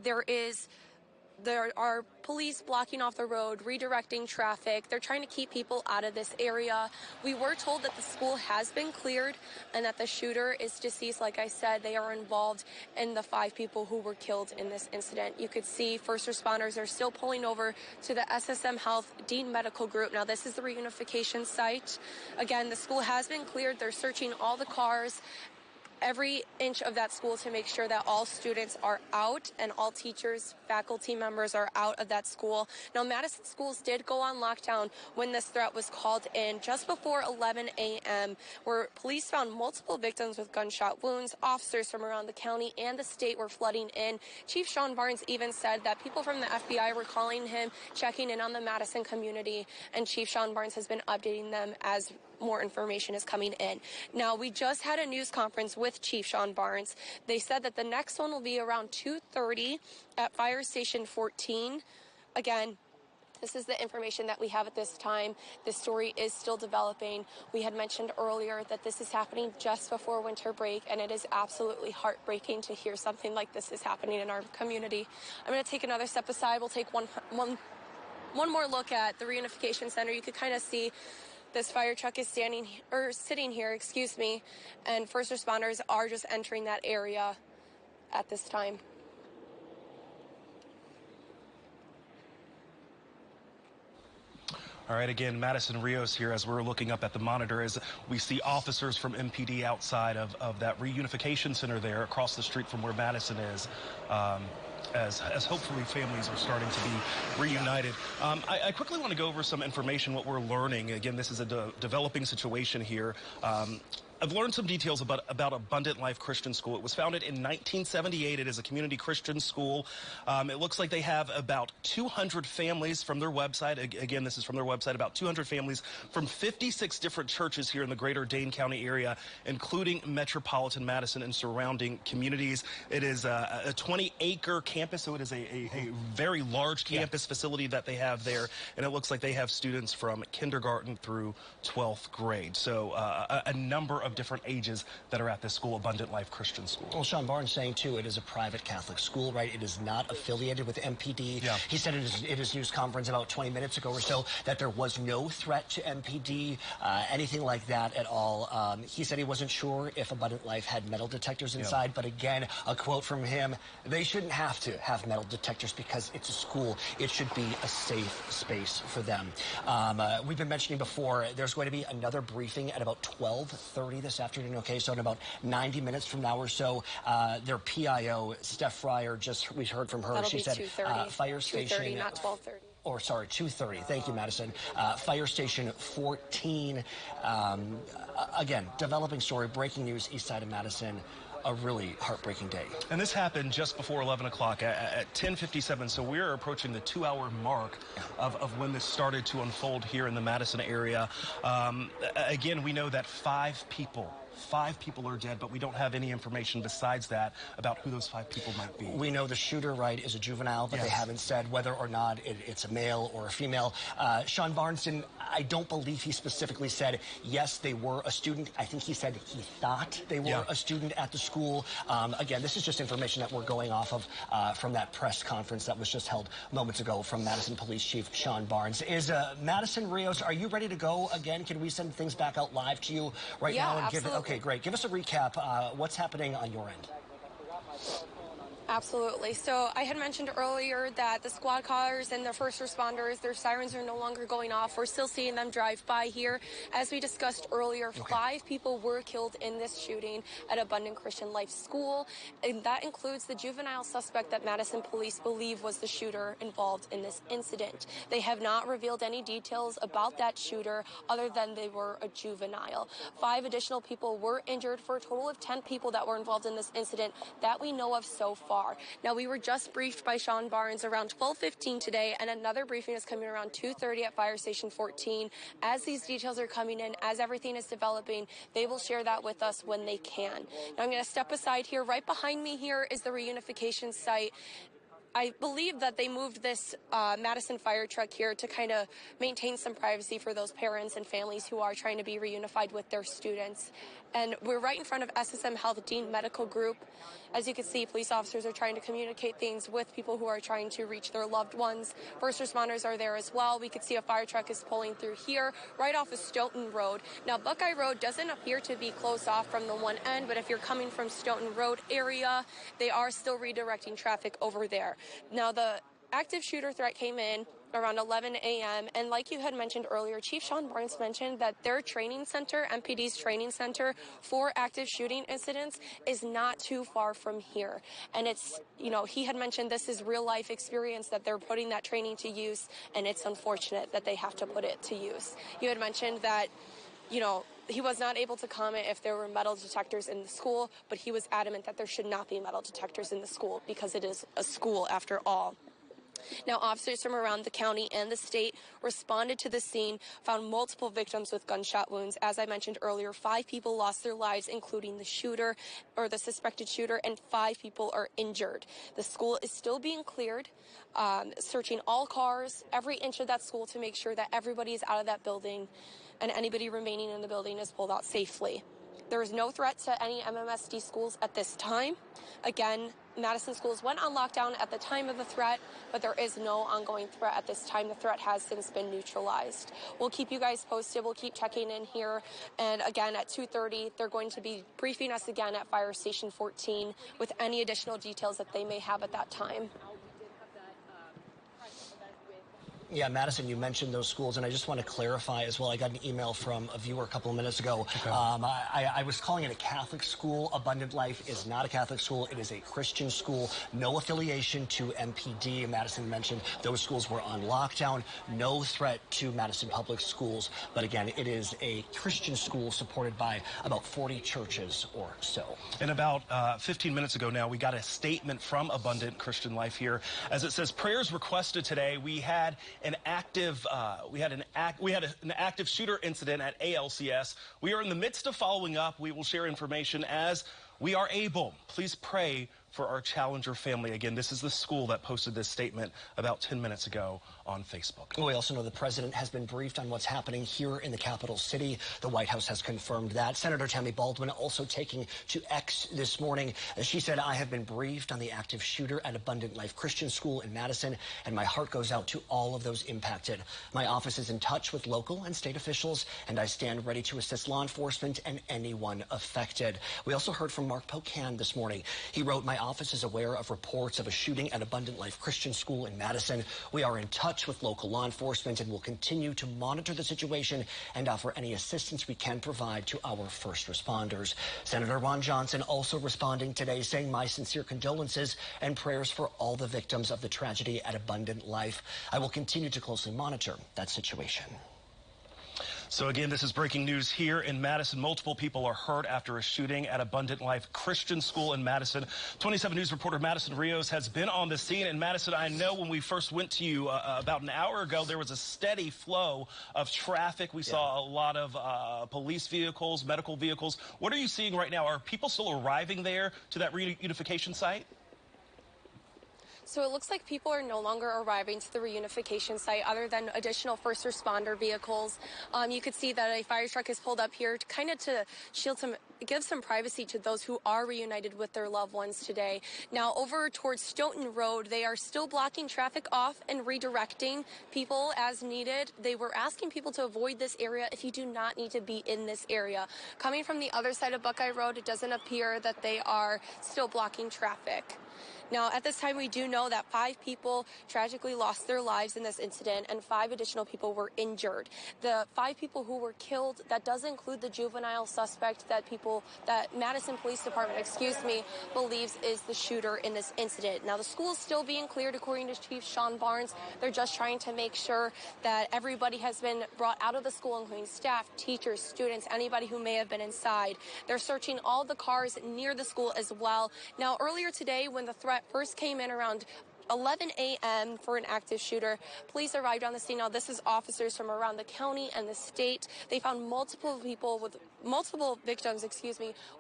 there are police blocking off the road, redirecting traffic. They're trying to keep people out of this area. We were told that the school has been cleared and that the shooter is deceased. Like I said, they are involved in the 5 people who were killed in this incident. You could see first responders are still pulling over to the SSM Health Dean Medical Group. Now, this is the reunification site. Again, the school has been cleared. They're searching all the cars. every inch of that school to make sure that all students are out and all teachers, faculty members are out of that school. Now, Madison schools did go on lockdown when this threat was called in just before 11 a.m., where police found multiple victims with gunshot wounds. Officers from around the county and the state were flooding in. Chief Sean Barnes even said that people from the FBI were calling him, checking in on the Madison community, and Chief Sean Barnes has been updating them as more information is coming in. Now, we just had a news conference with Chief Sean Barnes. They said that the next one will be around 2:30 at Fire Station 14. Again, this is the information that we have at this time. This story is still developing. We had mentioned earlier that this is happening just before winter break, and it is absolutely heartbreaking to hear something like this is happening in our community. I'm going to take another step aside. We'll take one more look at the reunification center. You could kind of see this fire truck is sitting here, and first responders are just entering that area at this time. All right, again, Madison Rios here as we're looking up at the monitor as we see officers from MPD outside of that reunification center there across the street from where Madison is. As hopefully families are starting to be reunited. I quickly want to go over some information, what we're learning. Again, this is a developing situation here. I've learned some details about Abundant Life Christian School. It was founded in 1978. It is a community Christian school. It looks like they have about 200 families from their website. Again, this is from their website, about 200 families from 56 different churches here in the greater Dane County area, including metropolitan Madison and surrounding communities. It is a 20-acre campus, so it is a very large campus facility that they have there, and it looks like they have students from kindergarten through 12th grade. So a number of different ages that are at this school, Abundant Life Christian School. Well, Sean Barnes saying, too, it is a private Catholic school, right? It is not affiliated with MPD. Yeah. He said in his news conference about 20 minutes ago or so that there was no threat to MPD, anything like that at all. He said he wasn't sure if Abundant Life had metal detectors inside, but again, a quote from him, they shouldn't have to have metal detectors because it's a school. It should be a safe space for them. We've been mentioning before, there's going to be another briefing at about 12:30 this afternoon, okay, so in about 90 minutes from now or so, their PIO, Steph Fryer, we heard from her. That'll she be said 2:30. Fire Station. 2:30, not 12:30. Or sorry, 2:30. Thank you, Madison. Fire Station 14. Again, developing story, breaking news, east side of Madison. A really heartbreaking day. And this happened just before 11 o'clock at 10:57, so we're approaching the 2-hour mark of when this started to unfold here in the Madison area. Again, we know that 5 people are dead, but we don't have any information besides that about who those 5 people might be. We know the shooter, right, is a juvenile, but they haven't said whether or not it's a male or a female. Sean Barnes, I don't believe he specifically said, yes, they were a student. I think he said he thought they were a student at the school. Again, this is just information that we're going off of from that press conference that was just held moments ago from Madison Police Chief Sean Barnes. Is Madison Rios, are you ready to go again? Can we send things back out live to you right now? And absolutely. Okay, great. Give us a recap. What's happening on your end? Absolutely. So I had mentioned earlier that the squad cars and the first responders, their sirens are no longer going off. We're still seeing them drive by here. As we discussed earlier, 5 people were killed in this shooting at Abundant Christian Life School, and that includes the juvenile suspect that Madison police believe was the shooter involved in this incident. They have not revealed any details about that shooter other than they were a juvenile. 5 additional people were injured for a total of 10 people that were involved in this incident that we know of so far. Now, we were just briefed by Sean Barnes around 12:15 today, and another briefing is coming around 2:30 at Fire Station 14. As these details are coming in, as everything is developing, they will share that with us when they can. Now, I'm going to step aside here. Right behind me here is the reunification site. I believe that they moved this Madison fire truck here to kind of maintain some privacy for those parents and families who are trying to be reunified with their students. And we're right in front of SSM Health Dean Medical Group. As you can see, police officers are trying to communicate things with people who are trying to reach their loved ones. First responders are there as well. We could see a fire truck is pulling through here, right off of Stoughton Road. Now, Buckeye Road doesn't appear to be closed off from the one end, but if you're coming from Stoughton Road area, they are still redirecting traffic over there. Now, the active shooter threat came in around 11 a.m. And like you had mentioned earlier, Chief Sean Barnes mentioned that their training center, MPD's training center for active shooting incidents, is not too far from here. And it's, he had mentioned this is real life experience that they're putting that training to use, and it's unfortunate that they have to put it to use. You had mentioned that, he was not able to comment if there were metal detectors in the school, but he was adamant that there should not be metal detectors in the school because it is a school after all. Now, officers from around the county and the state responded to the scene, found multiple victims with gunshot wounds. As I mentioned earlier, 5 people lost their lives, including the shooter or the suspected shooter, and 5 people are injured. The school is still being cleared, searching all cars, every inch of that school to make sure that everybody is out of that building and anybody remaining in the building is pulled out safely. There is no threat to any MMSD schools at this time. Again, Madison schools went on lockdown at the time of the threat, but there is no ongoing threat at this time. The threat has since been neutralized. We'll keep you guys posted. We'll keep checking in here. And again, at 2:30, they're going to be briefing us again at Fire Station 14 with any additional details that they may have at that time. Yeah, Madison, you mentioned those schools, and I just want to clarify as well. I got an email from a viewer a couple of minutes ago. Okay. I was calling it a Catholic school. Abundant Life is not a Catholic school. It is a Christian school. No affiliation to MPD. Madison mentioned those schools were on lockdown. No threat to Madison Public Schools. But again, it is a Christian school supported by about 40 churches or so. And about 15 minutes ago now, we got a statement from Abundant Christian Life here. As it says, prayers requested today. We had an active shooter incident at ALCS. We are in the midst of following up. We will share information as we are able. Please pray for our Challenger family. Again, this is the school that posted this statement about 10 minutes ago on Facebook. We also know the president has been briefed on what's happening here in the capital city. The White House has confirmed that. Senator Tammy Baldwin also taking to X this morning. She said, I have been briefed on the active shooter at Abundant Life Christian School in Madison, and my heart goes out to all of those impacted. My office is in touch with local and state officials, and I stand ready to assist law enforcement and anyone affected. We also heard from Mark Pocan this morning. He wrote, my office is aware of reports of a shooting at Abundant Life Christian School in Madison. We are in touch with local law enforcement and will continue to monitor the situation and offer any assistance we can provide to our first responders. Senator Ron Johnson also responding today, saying my sincere condolences and prayers for all the victims of the tragedy at Abundant Life. I will continue to closely monitor that situation. So again, this is breaking news here in Madison. Multiple people are hurt after a shooting at Abundant Life Christian School in Madison. 27 News reporter Madison Rios has been on the scene. And Madison, I know when we first went to you about an hour ago, there was a steady flow of traffic. We saw a lot of police vehicles, medical vehicles. What are you seeing right now? Are people still arriving there to that reunification site? So it looks like people are no longer arriving to the reunification site other than additional first responder vehicles. You could see that a fire truck is pulled up here to shield give some privacy to those who are reunited with their loved ones today. Now over towards Stoughton Road, they are still blocking traffic off and redirecting people as needed. They were asking people to avoid this area if you do not need to be in this area. Coming from the other side of Buckeye Road, it doesn't appear that they are still blocking traffic. Now, at this time, we do know that 5 people tragically lost their lives in this incident and 5 additional people were injured. The 5 people who were killed, that does include the juvenile suspect that Madison Police Department, believes is the shooter in this incident. Now, the school is still being cleared, according to Chief Sean Barnes. They're just trying to make sure that everybody has been brought out of the school, including staff, teachers, students, anybody who may have been inside. They're searching all the cars near the school as well. Now, earlier today, when the threat first came in around 11 a.m. for an active shooter, police arrived on the scene. Now, this is officers from around the county and the state. They found multiple victims,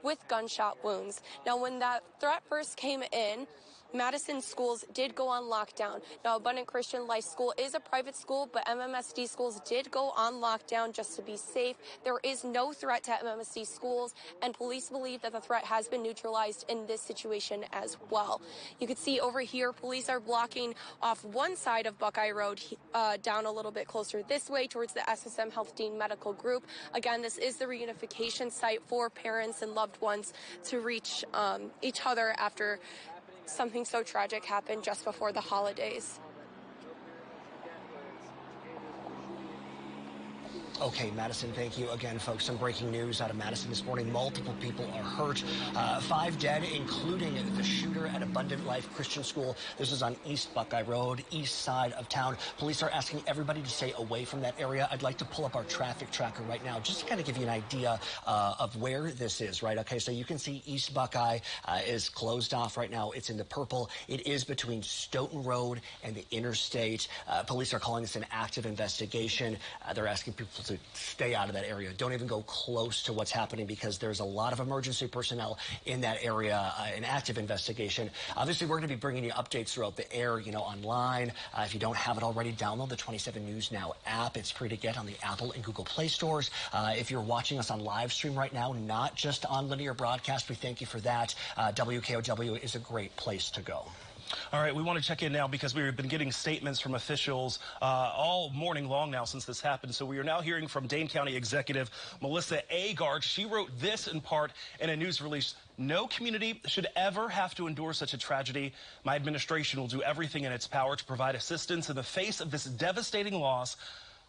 with gunshot wounds. Now, when that threat first came in, Madison schools did go on lockdown. Now, Abundant Christian Life School is a private school, but MMSD schools did go on lockdown just to be safe. There is no threat to MMSD schools, and police believe that the threat has been neutralized in this situation as well. You can see over here, police are blocking off one side of Buckeye Road down a little bit closer this way towards the SSM Health Dean Medical Group. Again, this is the reunification site for parents and loved ones to reach each other after something so tragic happened just before the holidays. Okay, Madison, thank you again, folks. Some breaking news out of Madison this morning. Multiple people are hurt. 5 dead, including the shooter at Abundant Life Christian School. This is on East Buckeye Road, east side of town. Police are asking everybody to stay away from that area. I'd like to pull up our traffic tracker right now just to kind of give you an idea of where this is, right? Okay, so you can see East Buckeye is closed off right now. It's in the purple. It is between Stoughton Road and the interstate. Police are calling this an active investigation. They're asking people to stay out of that area. Don't even go close to what's happening because there's a lot of emergency personnel in that area, an active investigation. Obviously, we're going to be bringing you updates throughout the air, online. If you don't have it already, download the 27 News Now app. It's free to get on the Apple and Google Play stores. If you're watching us on live stream right now, not just on linear broadcast, we thank you for that. WKOW is a great place to go. All right, we want to check in now because we've been getting statements from officials all morning long now since this happened. So we are now hearing from Dane County Executive Melissa Agard. She wrote this in part in a news release. No community should ever have to endure such a tragedy. My administration will do everything in its power to provide assistance in the face of this devastating loss.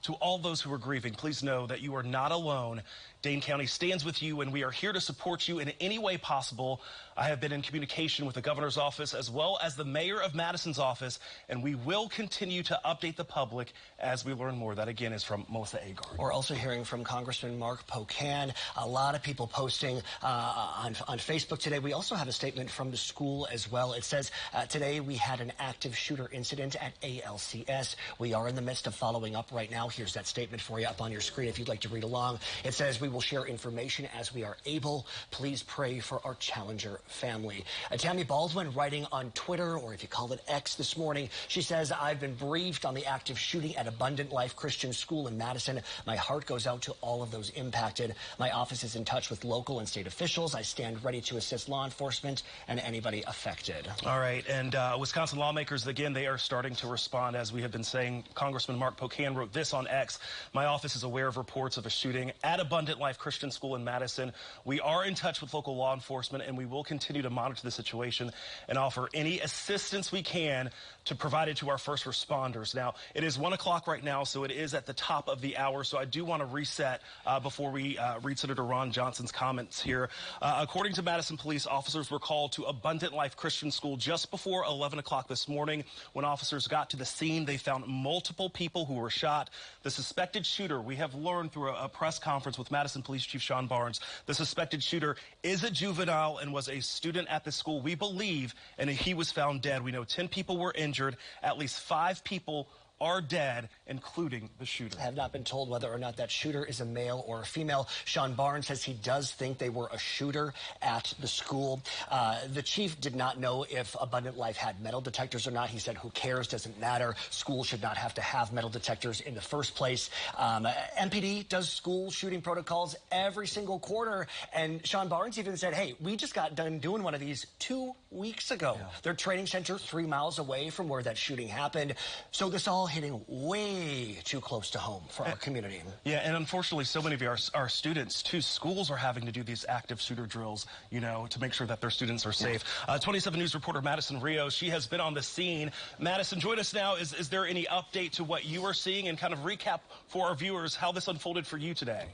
To all those who are grieving, please know that you are not alone. Dane County stands with you, and we are here to support you in any way possible. I have been in communication with the governor's office as well as the mayor of Madison's office, and we will continue to update the public as we learn more. That, again, is from Melissa Agard. We're also hearing from Congressman Mark Pocan. A lot of people posting on Facebook today. We also have a statement from the school as well. It says, today we had an active shooter incident at ALCS. We are in the midst of following up right now. Here's that statement for you up on your screen if you'd like to read along. It says, we will share information as we are able. Please pray for our Challenger family. Tammy Baldwin writing on Twitter, or if you call it X this morning, she says, I've been briefed on the active shooting at Abundant Life Christian School in Madison. My heart goes out to all of those impacted. My office is in touch with local and state officials. I stand ready to assist law enforcement and anybody affected. All right, and Wisconsin lawmakers, again, they are starting to respond. As we have been saying, Congressman Mark Pocan wrote this on X. My office is aware of reports of a shooting at Abundant Life Christian School in Madison. We are in touch with local law enforcement, and we will continue to monitor the situation and offer any assistance we can to provide it to our first responders. Now, it is 1 o'clock right now, so it is at the top of the hour. So I do want to reset before we read Senator Ron Johnson's comments here. According to Madison police, officers were called to Abundant Life Christian School just before 11 o'clock this morning. When officers got to the scene, they found multiple people who were shot. The suspected shooter, we have learned through a press conference with Madison Police Chief Sean Barnes, the suspected shooter is a juvenile and was a student at the school, we believe, and he was found dead. We know 10 people were injured. At least 5 people are dead, including the shooter. I have not been told whether or not that shooter is a male or a female. Sean Barnes says he does think they were a shooter at the school. The chief did not know if Abundant Life had metal detectors or not. He said, who cares? Doesn't matter. Schools should not have to have metal detectors in the first place. MPD does school shooting protocols every single quarter. And Sean Barnes even said, hey, we just got done doing one of these 2 weeks ago. Yeah. Their training center 3 miles away from where that shooting happened. So this all hitting way too close to home for our community. Yeah, and unfortunately, so many of our students, too, schools are having to do these active shooter drills, to make sure that their students are safe. 27 News reporter Madison Rios, she has been on the scene. Madison, join us now. Is there any update to what you are seeing and kind of recap for our viewers how this unfolded for you today?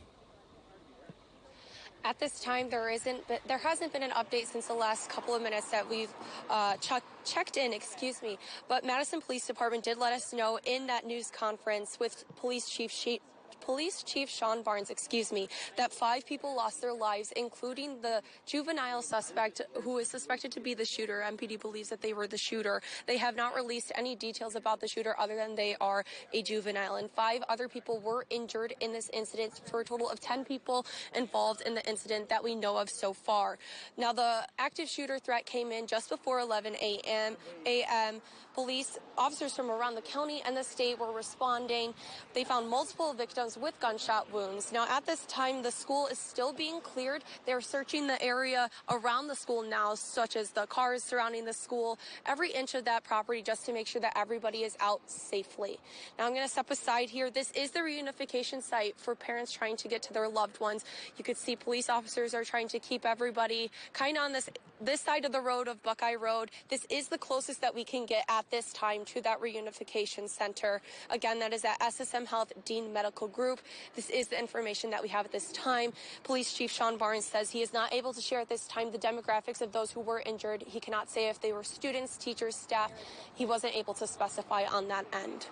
At this time, there hasn't been an update since the last couple of minutes that we've checked in, But Madison Police Department did let us know in that news conference with Police Chief Sean Barnes, that 5 people lost their lives, including the juvenile suspect who is suspected to be the shooter. MPD believes that they were the shooter. They have not released any details about the shooter other than they are a juvenile. And 5 other people were injured in this incident for a total of 10 people involved in the incident that we know of so far. Now, the active shooter threat came in just before 11 a.m. Police officers from around the county and the state were responding. They found multiple victims with gunshot wounds. Now, at this time, the school is still being cleared. They're searching the area around the school now, such as the cars surrounding the school, every inch of that property, just to make sure that everybody is out safely. Now, I'm going to step aside here. This is the reunification site for parents trying to get to their loved ones. You could see police officers are trying to keep everybody kind of on this side of the road of Buckeye Road. This is the closest that we can get at this time to that reunification center. Again, that is at SSM Health Dean Medical Group. group. This is the information that we have at this time. Police Chief Sean Barnes says he is not able to share at this time the demographics of those who were injured. He cannot say if they were students, teachers, staff. He wasn't able to specify on that end.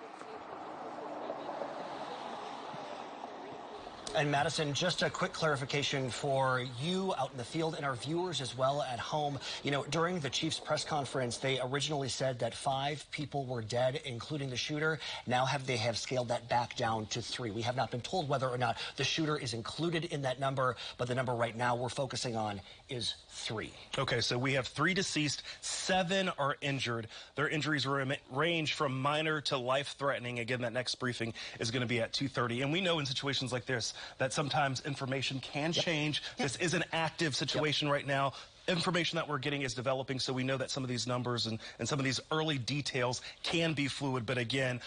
And Madison, just a quick clarification for you out in the field and our viewers as well at home. You know, during the Chiefs press conference, they originally said that 5 people were dead, including the shooter. Now they have scaled that back down to 3. We have not been told whether or not the shooter is included in that number, but the number right now we're focusing on is 3. Okay, so we have 3 deceased, 7 are injured. Their injuries range from minor to life-threatening. Again, that next briefing is going to be at 2:30. And we know in situations like this that sometimes information can change. This is an active situation right now. Information that we're getting is developing, so we know that some of these numbers and some of these early details can be fluid. But again,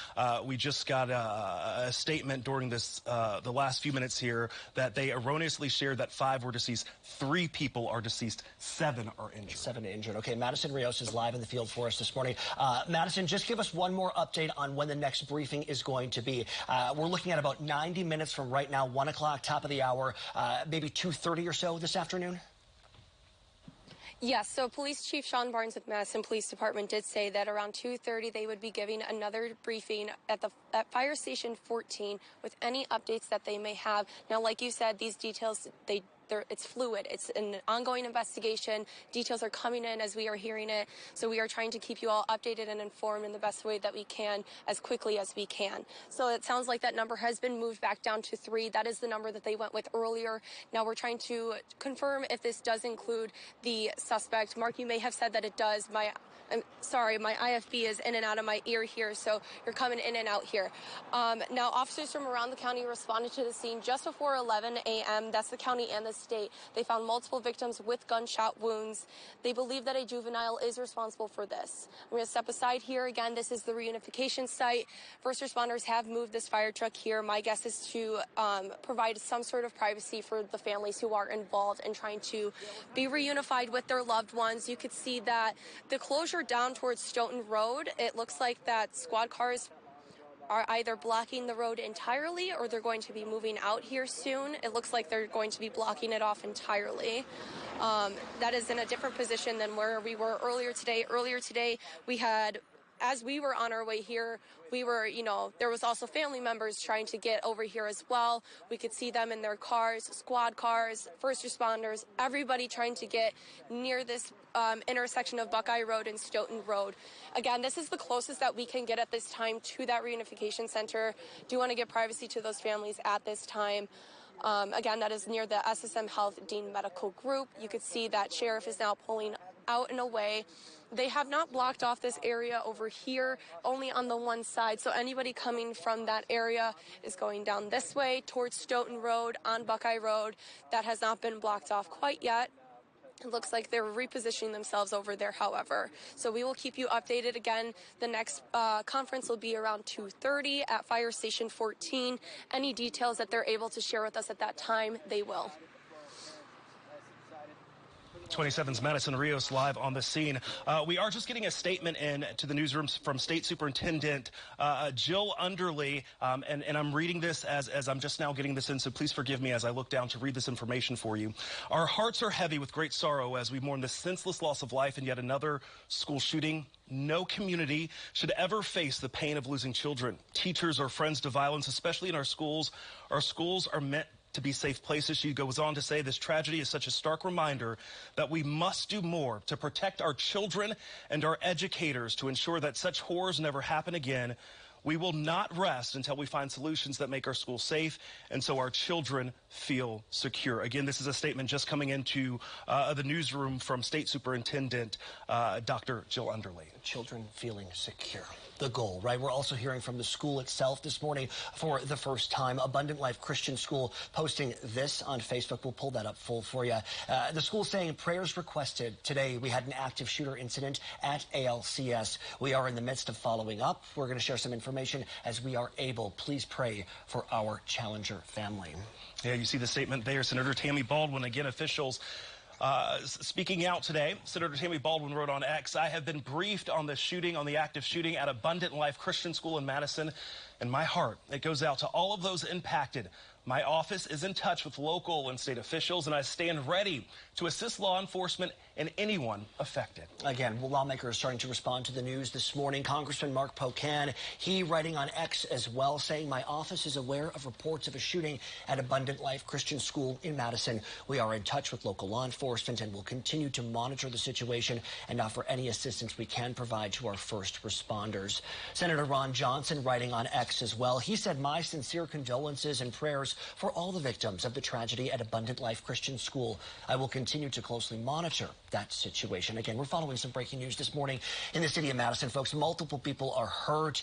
we just got a statement during this the last few minutes here that they erroneously shared that 5 were deceased. 3 people are deceased. 7 are injured. 7 injured. Okay, Madison Rios is live in the field for us this morning. Madison, just give us one more update on when the next briefing is going to be. We're looking at about 90 minutes from right now, 1 o'clock, top of the hour, maybe 2:30 or so this afternoon. Yes, so Police Chief Sean Barnes with Madison Police Department did say that around 2:30 they would be giving another briefing at Fire Station 14 with any updates that they may have. Now, like you said, these details, it's fluid. It's an ongoing investigation. Details are coming in as we are hearing it. So we are trying to keep you all updated and informed in the best way that we can, as quickly as we can. So it sounds like that number has been moved back down to 3. That is the number that they went with earlier. Now we're trying to confirm if this does include the suspect. Mark, you may have said that it does. I'm sorry, my IFB is in and out of my ear here, so you're coming in and out here. Now, officers from around the county responded to the scene just before 11 a.m. That's the county and the state. They found multiple victims with gunshot wounds. They believe that a juvenile is responsible for this. I'm going to step aside here. Again, this is the reunification site. First responders have moved this fire truck here. My guess is to provide some sort of privacy for the families who are involved in trying to be reunified with their loved ones. You could see that the closure down towards Stoughton Road, it looks like that squad cars are either blocking the road entirely or they're going to be moving out here soon. It looks like they're going to be blocking it off entirely. That is in a different position than where we were earlier today. Earlier today, we had, as we were on our way here, there was also family members trying to get over here as well. We could see them in their cars, squad cars, first responders, everybody trying to get near this intersection of Buckeye Road and Stoughton Road. Again, this is the closest that we can get at this time to that reunification center. Do want to give privacy to those families at this time. Again, that is near the SSM Health Dean Medical Group. You could see that sheriff is now pulling out and away. They have not blocked off this area over here, only on the one side. So anybody coming from that area is going down this way towards Stoughton Road on Buckeye Road. That has not been blocked off quite yet. It looks like they're repositioning themselves over there, however. So we will keep you updated. Again, the next conference will be around 2:30 at Fire Station 14. Any details that they're able to share with us at that time, they will. 27's Madison Rios live on the scene. We are just getting a statement in to the newsroom from State Superintendent Jill Underley, and I'm reading this as I'm just now getting this in, so please forgive me as I look down to read this information for you. Our hearts are heavy with great sorrow as we mourn the senseless loss of life in yet another school shooting. No community should ever face the pain of losing children, teachers, or friends to violence, especially in our schools. Our schools are meant to be safe places. She goes on to say this tragedy is such a stark reminder that we must do more to protect our children and our educators to ensure that such horrors never happen again. We will not rest until we find solutions that make our schools safe and so our children feel secure. Again, this is a statement just coming into the newsroom from State Superintendent Dr. Jill Underley. Children feeling secure. The goal, right? We're also hearing from the school itself this morning for the first time. Abundant Life Christian School posting this on Facebook. We'll pull that up full for you. The school saying prayers requested. Today we had an active shooter incident at ALCS. We are in the midst of following up. We're going to share some information as we are able. Please pray for our Challenger family. Yeah, you see the statement there. Senator Tammy Baldwin, again, officials speaking out today. Senator Tammy Baldwin wrote on X, I have been briefed on the shooting, on the active shooting at Abundant Life Christian School in Madison. And my heart, it goes out to all of those impacted. My office is in touch with local and state officials, and I stand ready to assist law enforcement and anyone affected. Again, lawmakers starting to respond to the news this morning. Congressman Mark Pocan, he writing on X as well, saying, my office is aware of reports of a shooting at Abundant Life Christian School in Madison. We are in touch with local law enforcement and will continue to monitor the situation and offer any assistance we can provide to our first responders. Senator Ron Johnson writing on X as well. He said, my sincere condolences and prayers for all the victims of the tragedy at Abundant Life Christian School. I will continue to closely monitor that situation. Again, we're following some breaking news this morning in the city of Madison, folks. Multiple people are hurt.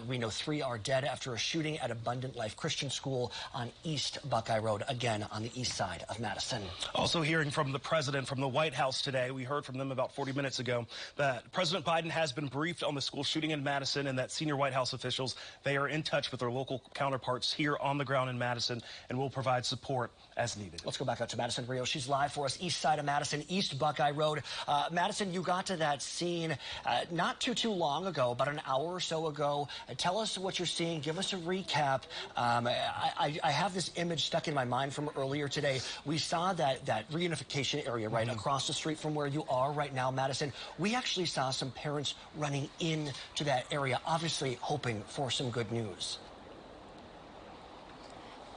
We know 3 are dead after a shooting at Abundant Life Christian School on East Buckeye Road, again on the east side of Madison. Also hearing from the president from the White House today. We heard from them about 40 minutes ago that President Biden has been briefed on the school shooting in Madison and that senior White House officials, they are in touch with their local counterparts here on the ground in Madison and will provide support as needed. Let's go back out to Madison Rio. She's live for us, east side of Madison, East Buckeye Road. Madison, you got to that scene not too long ago, about an hour or so ago. Tell us what you're seeing. Give us a recap. I have this image stuck in my mind from earlier today. We saw that reunification area right across the street from where you are right now, Madison. We actually saw some parents running into that area, obviously hoping for some good news.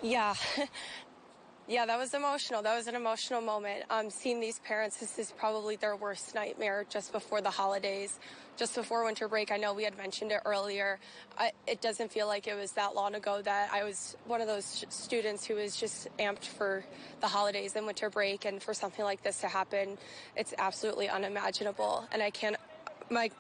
Yeah. Yeah, that was emotional. That was an emotional moment. Seeing these parents, this is probably their worst nightmare just before the holidays, just before winter break. I know we had mentioned it earlier. It doesn't feel like it was that long ago that I was one of those students who was just amped for the holidays and winter break, and for something like this to happen, it's absolutely unimaginable. And I can't.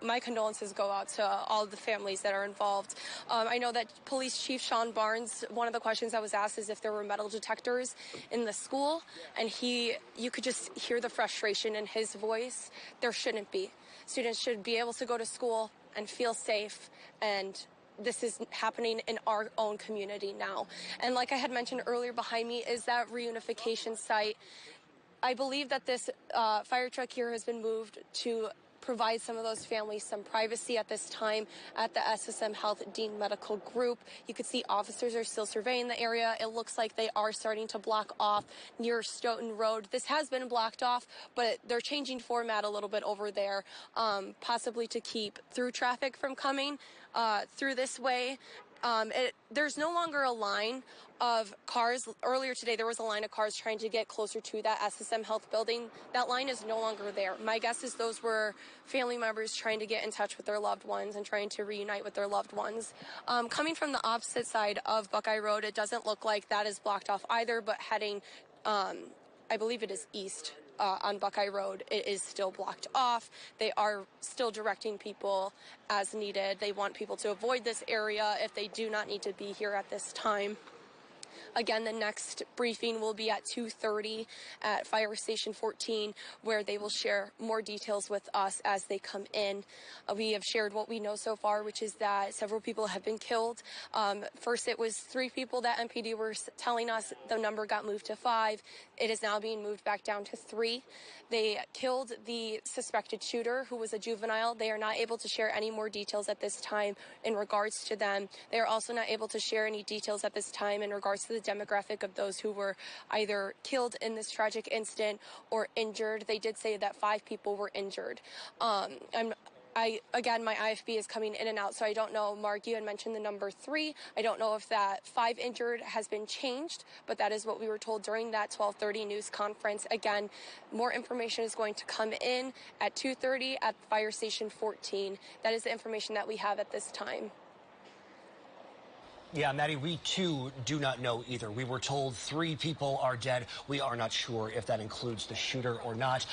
My condolences go out to all of the families that are involved. I know that Police Chief Sean Barnes, one of the questions that was asked is if there were metal detectors in the school, and you could just hear the frustration in his voice. There shouldn't be. Students should be able to go to school and feel safe, and this is happening in our own community now. And like I had mentioned earlier, behind me is that reunification site. I believe that this fire truck here has been moved to provide some of those families some privacy at this time at the SSM Health Dean Medical Group. You could see officers are still surveying the area. It looks like they are starting to block off near Stoughton Road. This has been blocked off, but they're changing format a little bit over there, possibly to keep through traffic from coming through this way. There's no longer a line of cars. Earlier today, there was a line of cars trying to get closer to that SSM Health building. That line is no longer there. My guess is those were family members trying to get in touch with their loved ones and trying to reunite with their loved ones. Coming from the opposite side of Buckeye Road, it doesn't look like that is blocked off either, but heading, I believe it is east. On Buckeye Road, it is still blocked off. They are still directing people as needed. They want people to avoid this area if they do not need to be here at this time. Again, the next briefing will be at 2:30 at Fire Station 14, where they will share more details with us as they come in. We have shared what we know so far, which is that several people have been killed. First, it was 3 people that MPD were telling us. The number got moved to 5. It is now being moved back down to 3. They killed the suspected shooter, who was a juvenile. They are not able to share any more details at this time in regards to them. They are also not able to share any details at this time in regards to the demographic of those who were either killed in this tragic incident or injured. They did say that 5 people were injured. Again, my IFB is coming in and out, so I don't know. Mark, you had mentioned the number 3. I don't know if that 5 injured has been changed, but that is what we were told during that 12:30 news conference. Again, more information is going to come in at 2:30 at Fire Station 14. That is the information that we have at this time. Yeah, Maddie, we too do not know either. We were told 3 people are dead. We are not sure if that includes the shooter or not.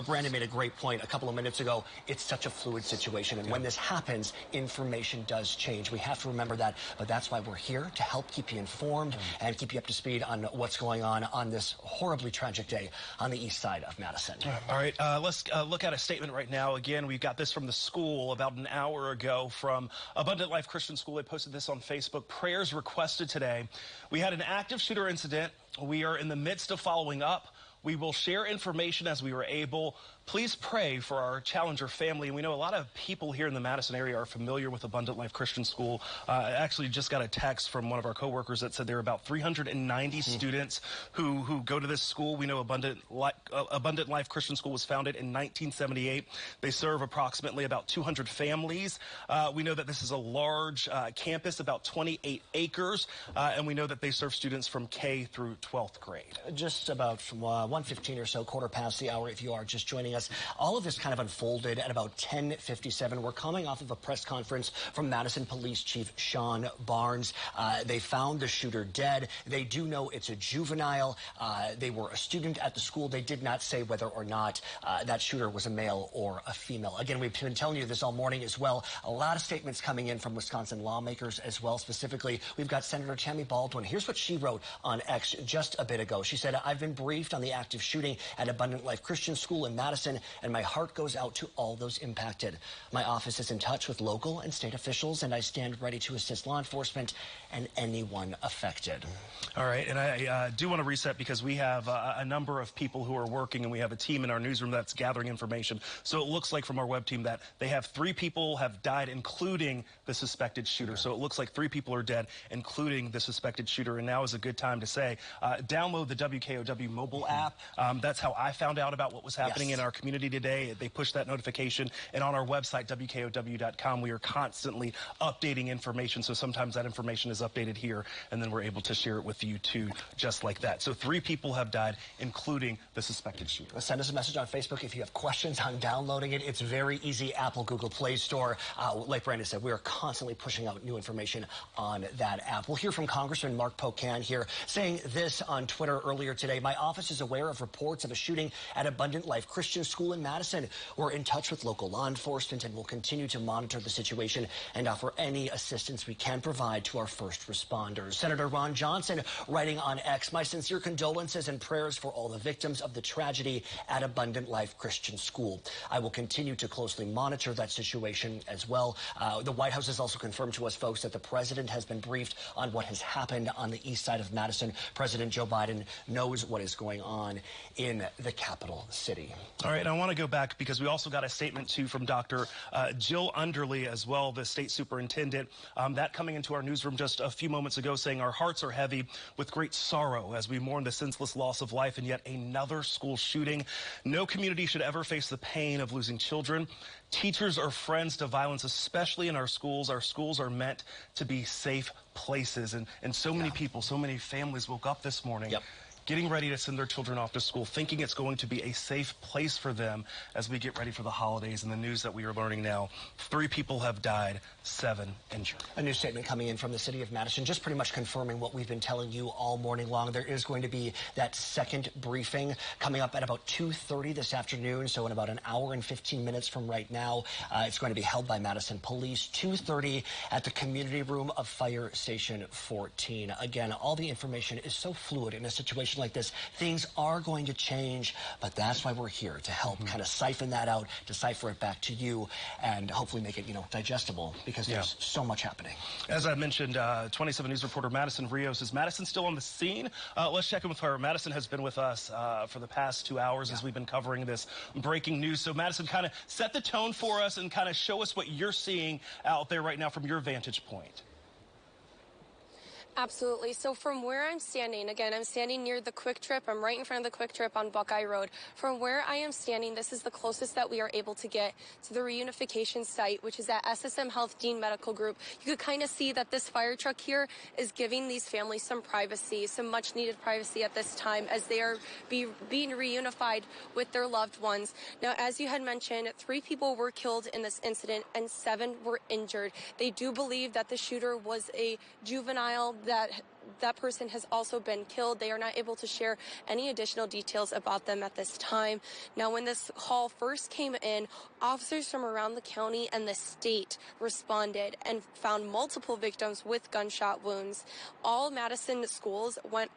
Brandon made a great point a couple of minutes ago. It's such a fluid situation, and when this happens, information does change. We have to remember that, but that's why we're here, to help keep you informed and keep you up to speed on what's going on this horribly tragic day on the east side of Madison. All right, let's look at a statement right now. Again, we've got this from the school about an hour ago from Abundant Life Christian School. They posted this on Facebook. Prayers requested today. We had an active shooter incident. We are in the midst of following up. We will share information as we are able. please pray for our Challenger family. And we know a lot of people here in the Madison area are familiar with Abundant Life Christian School. I actually just got a text from one of our coworkers that said there are about 390 students who go to this school. We know Abundant Life Christian School was founded in 1978. They serve approximately about 200 families. We know that this is a large campus, about 28 acres, and we know that they serve students from K through 12th grade. Just about 1:15 or so, quarter past the hour, if you are just joining us. All of this kind of unfolded at about 10:57. We're coming off of a press conference from Madison Police Chief Sean Barnes. They found the shooter dead. They do know it's a juvenile. They were a student at the school. They did not say whether or not that shooter was a male or a female. Again, we've been telling you this all morning as well. A lot of statements coming in from Wisconsin lawmakers as well. Specifically, we've got Senator Tammy Baldwin. Here's what she wrote on X just a bit ago. She said, "I've been briefed on the active shooting at Abundant Life Christian School in Madison, and my heart goes out to all those impacted. My office is in touch with local and state officials, and I stand ready to assist law enforcement and anyone affected." All right, and I do want to reset because we have a number of people who are working, and we have a team in our newsroom that's gathering information. So it looks like from our web team that they have 3 people have died, including the suspected shooter. So it looks like 3 people are dead, including the suspected shooter. And now is a good time to say, download the WKOW mobile app. That's how I found out about what was happening in our community today. They pushed that notification. And on our website, WKOW.com, we are constantly updating information. So sometimes that information is updated here, and then we're able to share it with you too, just like that. So 3 people have died, including the suspected shooter. Send us a message on Facebook if you have questions on downloading it. It's very easy. Apple, Google Play Store. Like Brandon said, we are constantly pushing out new information on that app. We'll hear from Congressman Mark Pocan here saying this on Twitter earlier today. "My office is aware of reports of a shooting at Abundant Life Christian School in Madison. We're in touch with local law enforcement and will continue to monitor the situation and offer any assistance we can provide to our first responders." Senator Ron Johnson writing on X, "My sincere condolences and prayers for all the victims of the tragedy at Abundant Life Christian School. I will continue to closely monitor that situation as well." The White House has also confirmed to us, folks, that the president has been briefed on what has happened on the east side of Madison. President Joe Biden knows what is going on in the capital city. All right, and I want to go back because we also got a statement too from Dr. Jill Underly as well, the state superintendent, that coming into our newsroom just a few moments ago, saying our hearts are heavy with great sorrow as we mourn the senseless loss of life in yet another school shooting. No community should ever face the pain of losing children. Teachers are friends to violence, especially in our schools. Our schools are meant to be safe places. And so many people, so many families woke up this morning getting ready to send their children off to school, thinking it's going to be a safe place for them as we get ready for the holidays. And the news that we are learning now, 3 people have died, 7 injured. A new statement coming in from the city of Madison, just pretty much confirming what we've been telling you all morning long. There is going to be that second briefing coming up at about 2:30 this afternoon, so in about an hour and 15 minutes from right now. It's going to be held by Madison Police, 2:30 at the community room of Fire Station 14. Again, all the information is so fluid in a situation like this. Things are going to change, but that's why we're here, to help kind of siphon that out, decipher it back to you, and hopefully make it, digestible, because there's so much happening. As I mentioned, 27 News reporter Madison Rios. Is Madison still on the scene? Let's check in with her. Madison has been with us for the past 2 hours as we've been covering this breaking news. So Madison, kind of set the tone for us and kind of show us what you're seeing out there right now from your vantage point. Absolutely. So from where I'm standing, again, I'm standing near the Quick Trip. I'm right in front of the Quick Trip on Buckeye Road. From where I am standing, this is the closest that we are able to get to the reunification site, which is at SSM Health Dean Medical Group. You could kind of see that this fire truck here is giving these families some privacy, some much needed privacy at this time as they are being reunified with their loved ones. Now, as you had mentioned, 3 people were killed in this incident and 7 were injured. They do believe that the shooter was a juvenile, that person has also been killed. They are not able to share any additional details about them at this time. Now, when this call first came in, officers from around the county and the state responded and found multiple victims with gunshot wounds. All MMSD schools went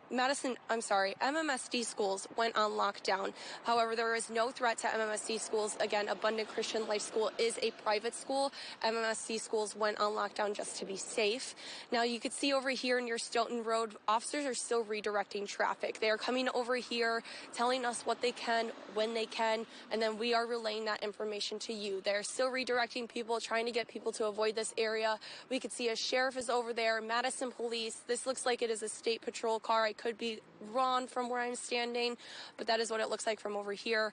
on lockdown. However, there is no threat to MMSD schools. Again, Abundant Christian Life School is a private school. MMSD schools went on lockdown just to be safe. Now, you could see over here in your Stoughton Road, officers are still redirecting traffic. They are coming over here, telling us what they can, when they can, and then we are relaying that information to you. They're still redirecting people, trying to get people to avoid this area. We could see a sheriff is over there, Madison Police. This looks like it is a state patrol car. I could be wrong from where I'm standing, but that is what it looks like from over here.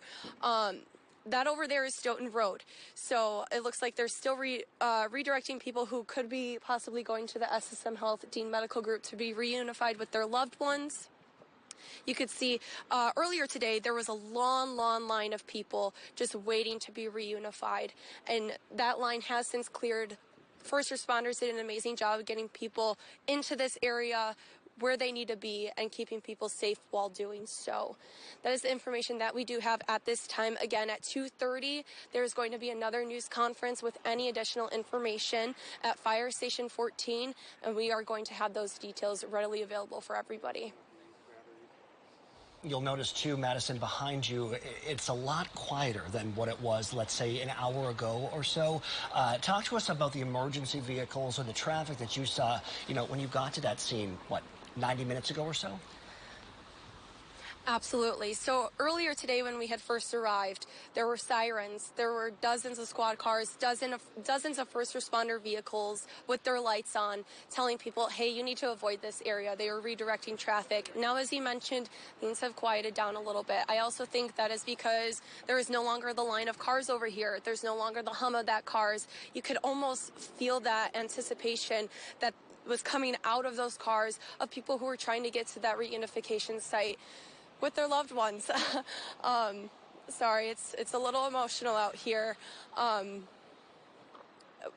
That over there is Stoughton Road. So it looks like they're still redirecting people who could be possibly going to the SSM Health Dean Medical Group to be reunified with their loved ones. You could see earlier today there was a long line of people just waiting to be reunified. And that line has since cleared. First responders did an amazing job of getting people into this area where they need to be and keeping people safe while doing so. That is the information that we do have at this time. Again, at 2:30, there's going to be another news conference with any additional information at Fire Station 14, and we are going to have those details readily available for everybody. You'll notice, too, Madison, behind you, it's a lot quieter than what it was, let's say, an hour ago or so. Talk to us about the emergency vehicles or the traffic that you saw, when you got to that scene, 90 minutes ago or so? Absolutely. So earlier today when we had first arrived, there were sirens. There were dozens of squad cars, dozens of first responder vehicles with their lights on, telling people, hey, you need to avoid this area. They were redirecting traffic. Now, as you mentioned, things have quieted down a little bit. I also think that is because there is no longer the line of cars over here. There's no longer the hum of that cars. You could almost feel that anticipation that was coming out of those cars of people who were trying to get to that reunification site with their loved ones. Sorry, it's a little emotional out here.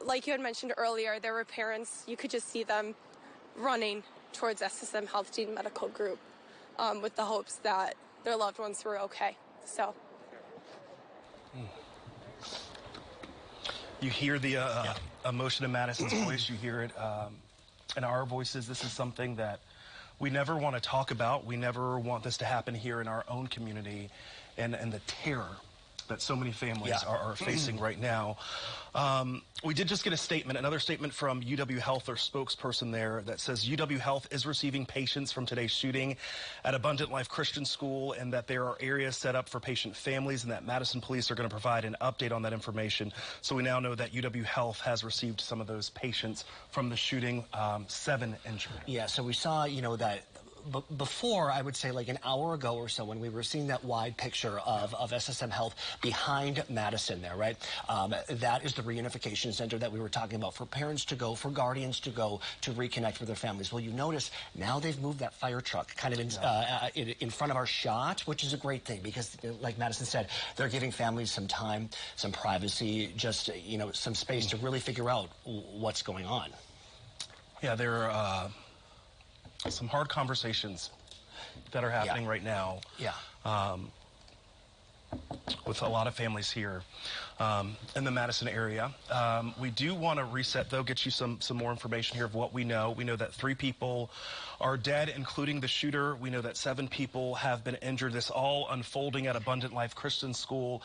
Like you had mentioned earlier, there were parents, you could just see them running towards SSM Health Dean Medical Group with the hopes that their loved ones were okay. So. You hear the emotion in Madison's voice. You hear it in our voices. This is something that we never want to talk about. We never want this to happen here in our own community, and the terror that so many families are facing right now. We did just get a statement, another statement from UW Health, their spokesperson there, that says UW Health is receiving patients from today's shooting at Abundant Life Christian School, and that there are areas set up for patient families, and that Madison Police are going to provide an update on that information. So we now know that UW Health has received some of those patients from the shooting, 7 injured. Yeah, so we saw, that before, I would say like an hour ago or so, when we were seeing that wide picture of SSM Health behind Madison there, right? That is the reunification center that we were talking about for parents to go, for guardians to go to reconnect with their families. Well, you notice now they've moved that fire truck kind of in front of our shot, which is a great thing because, like Madison said, they're giving families some time, some privacy, just, some space to really figure out what's going on. Yeah, there are some hard conversations that are happening right now. With a lot of families here in the Madison area. We do want to reset, though, get you some more information here of what we know. We know that 3 people are dead, including the shooter. We know that 7 people have been injured. This all unfolding at Abundant Life Christian School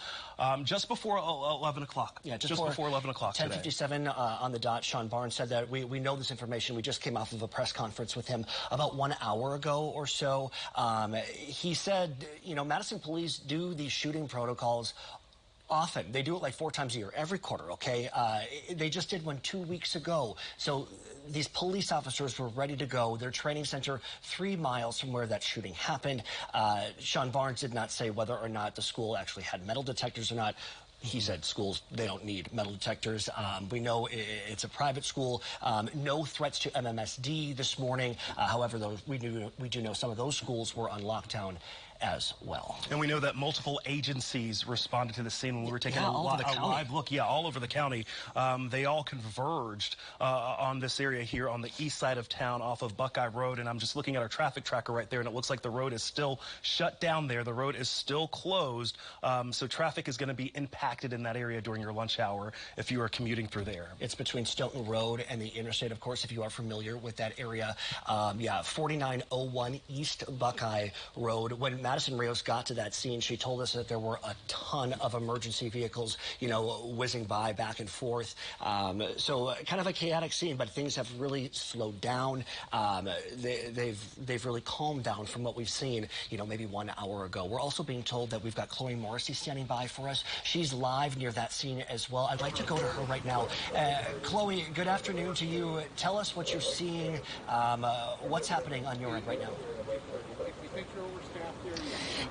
just before 11 o'clock. Yeah, just before 11 o'clock 10:57 on the dot. Sean Barnes said that we know this information. We just came off of a press conference with him about 1 hour ago or so. He said, Madison Police do these shooting protocols often. They do it like 4 times a year, every quarter, okay? They just did one 2 weeks ago. So these police officers were ready to go. Their training center 3 miles from where that shooting happened. Sean Barnes did not say whether or not the school actually had metal detectors or not. He said schools, they don't need metal detectors. We know it's a private school. No threats to MMSD this morning. However, we do know some of those schools were on lockdown as well. And we know that multiple agencies responded to the scene when we were taking a live look. Yeah, all over the county. They all converged on this area here on the east side of town off of Buckeye Road. And I'm just looking at our traffic tracker right there, and it looks like the road is still shut down there. The road is still closed. So traffic is going to be impacted in that area during your lunch hour if you are commuting through there. It's between Stoughton Road and the interstate, of course, if you are familiar with that area. 4901 East Buckeye Road. When Madison Rios got to that scene, she told us that there were a ton of emergency vehicles, whizzing by back and forth. So kind of a chaotic scene, but things have really slowed down. They've really calmed down from what we've seen, maybe 1 hour ago. We're also being told that we've got Chloe Morrissey standing by for us. She's live near that scene as well. I'd like to go to her right now. Chloe, good afternoon to you. Tell us what you're seeing. What's happening on your end right now?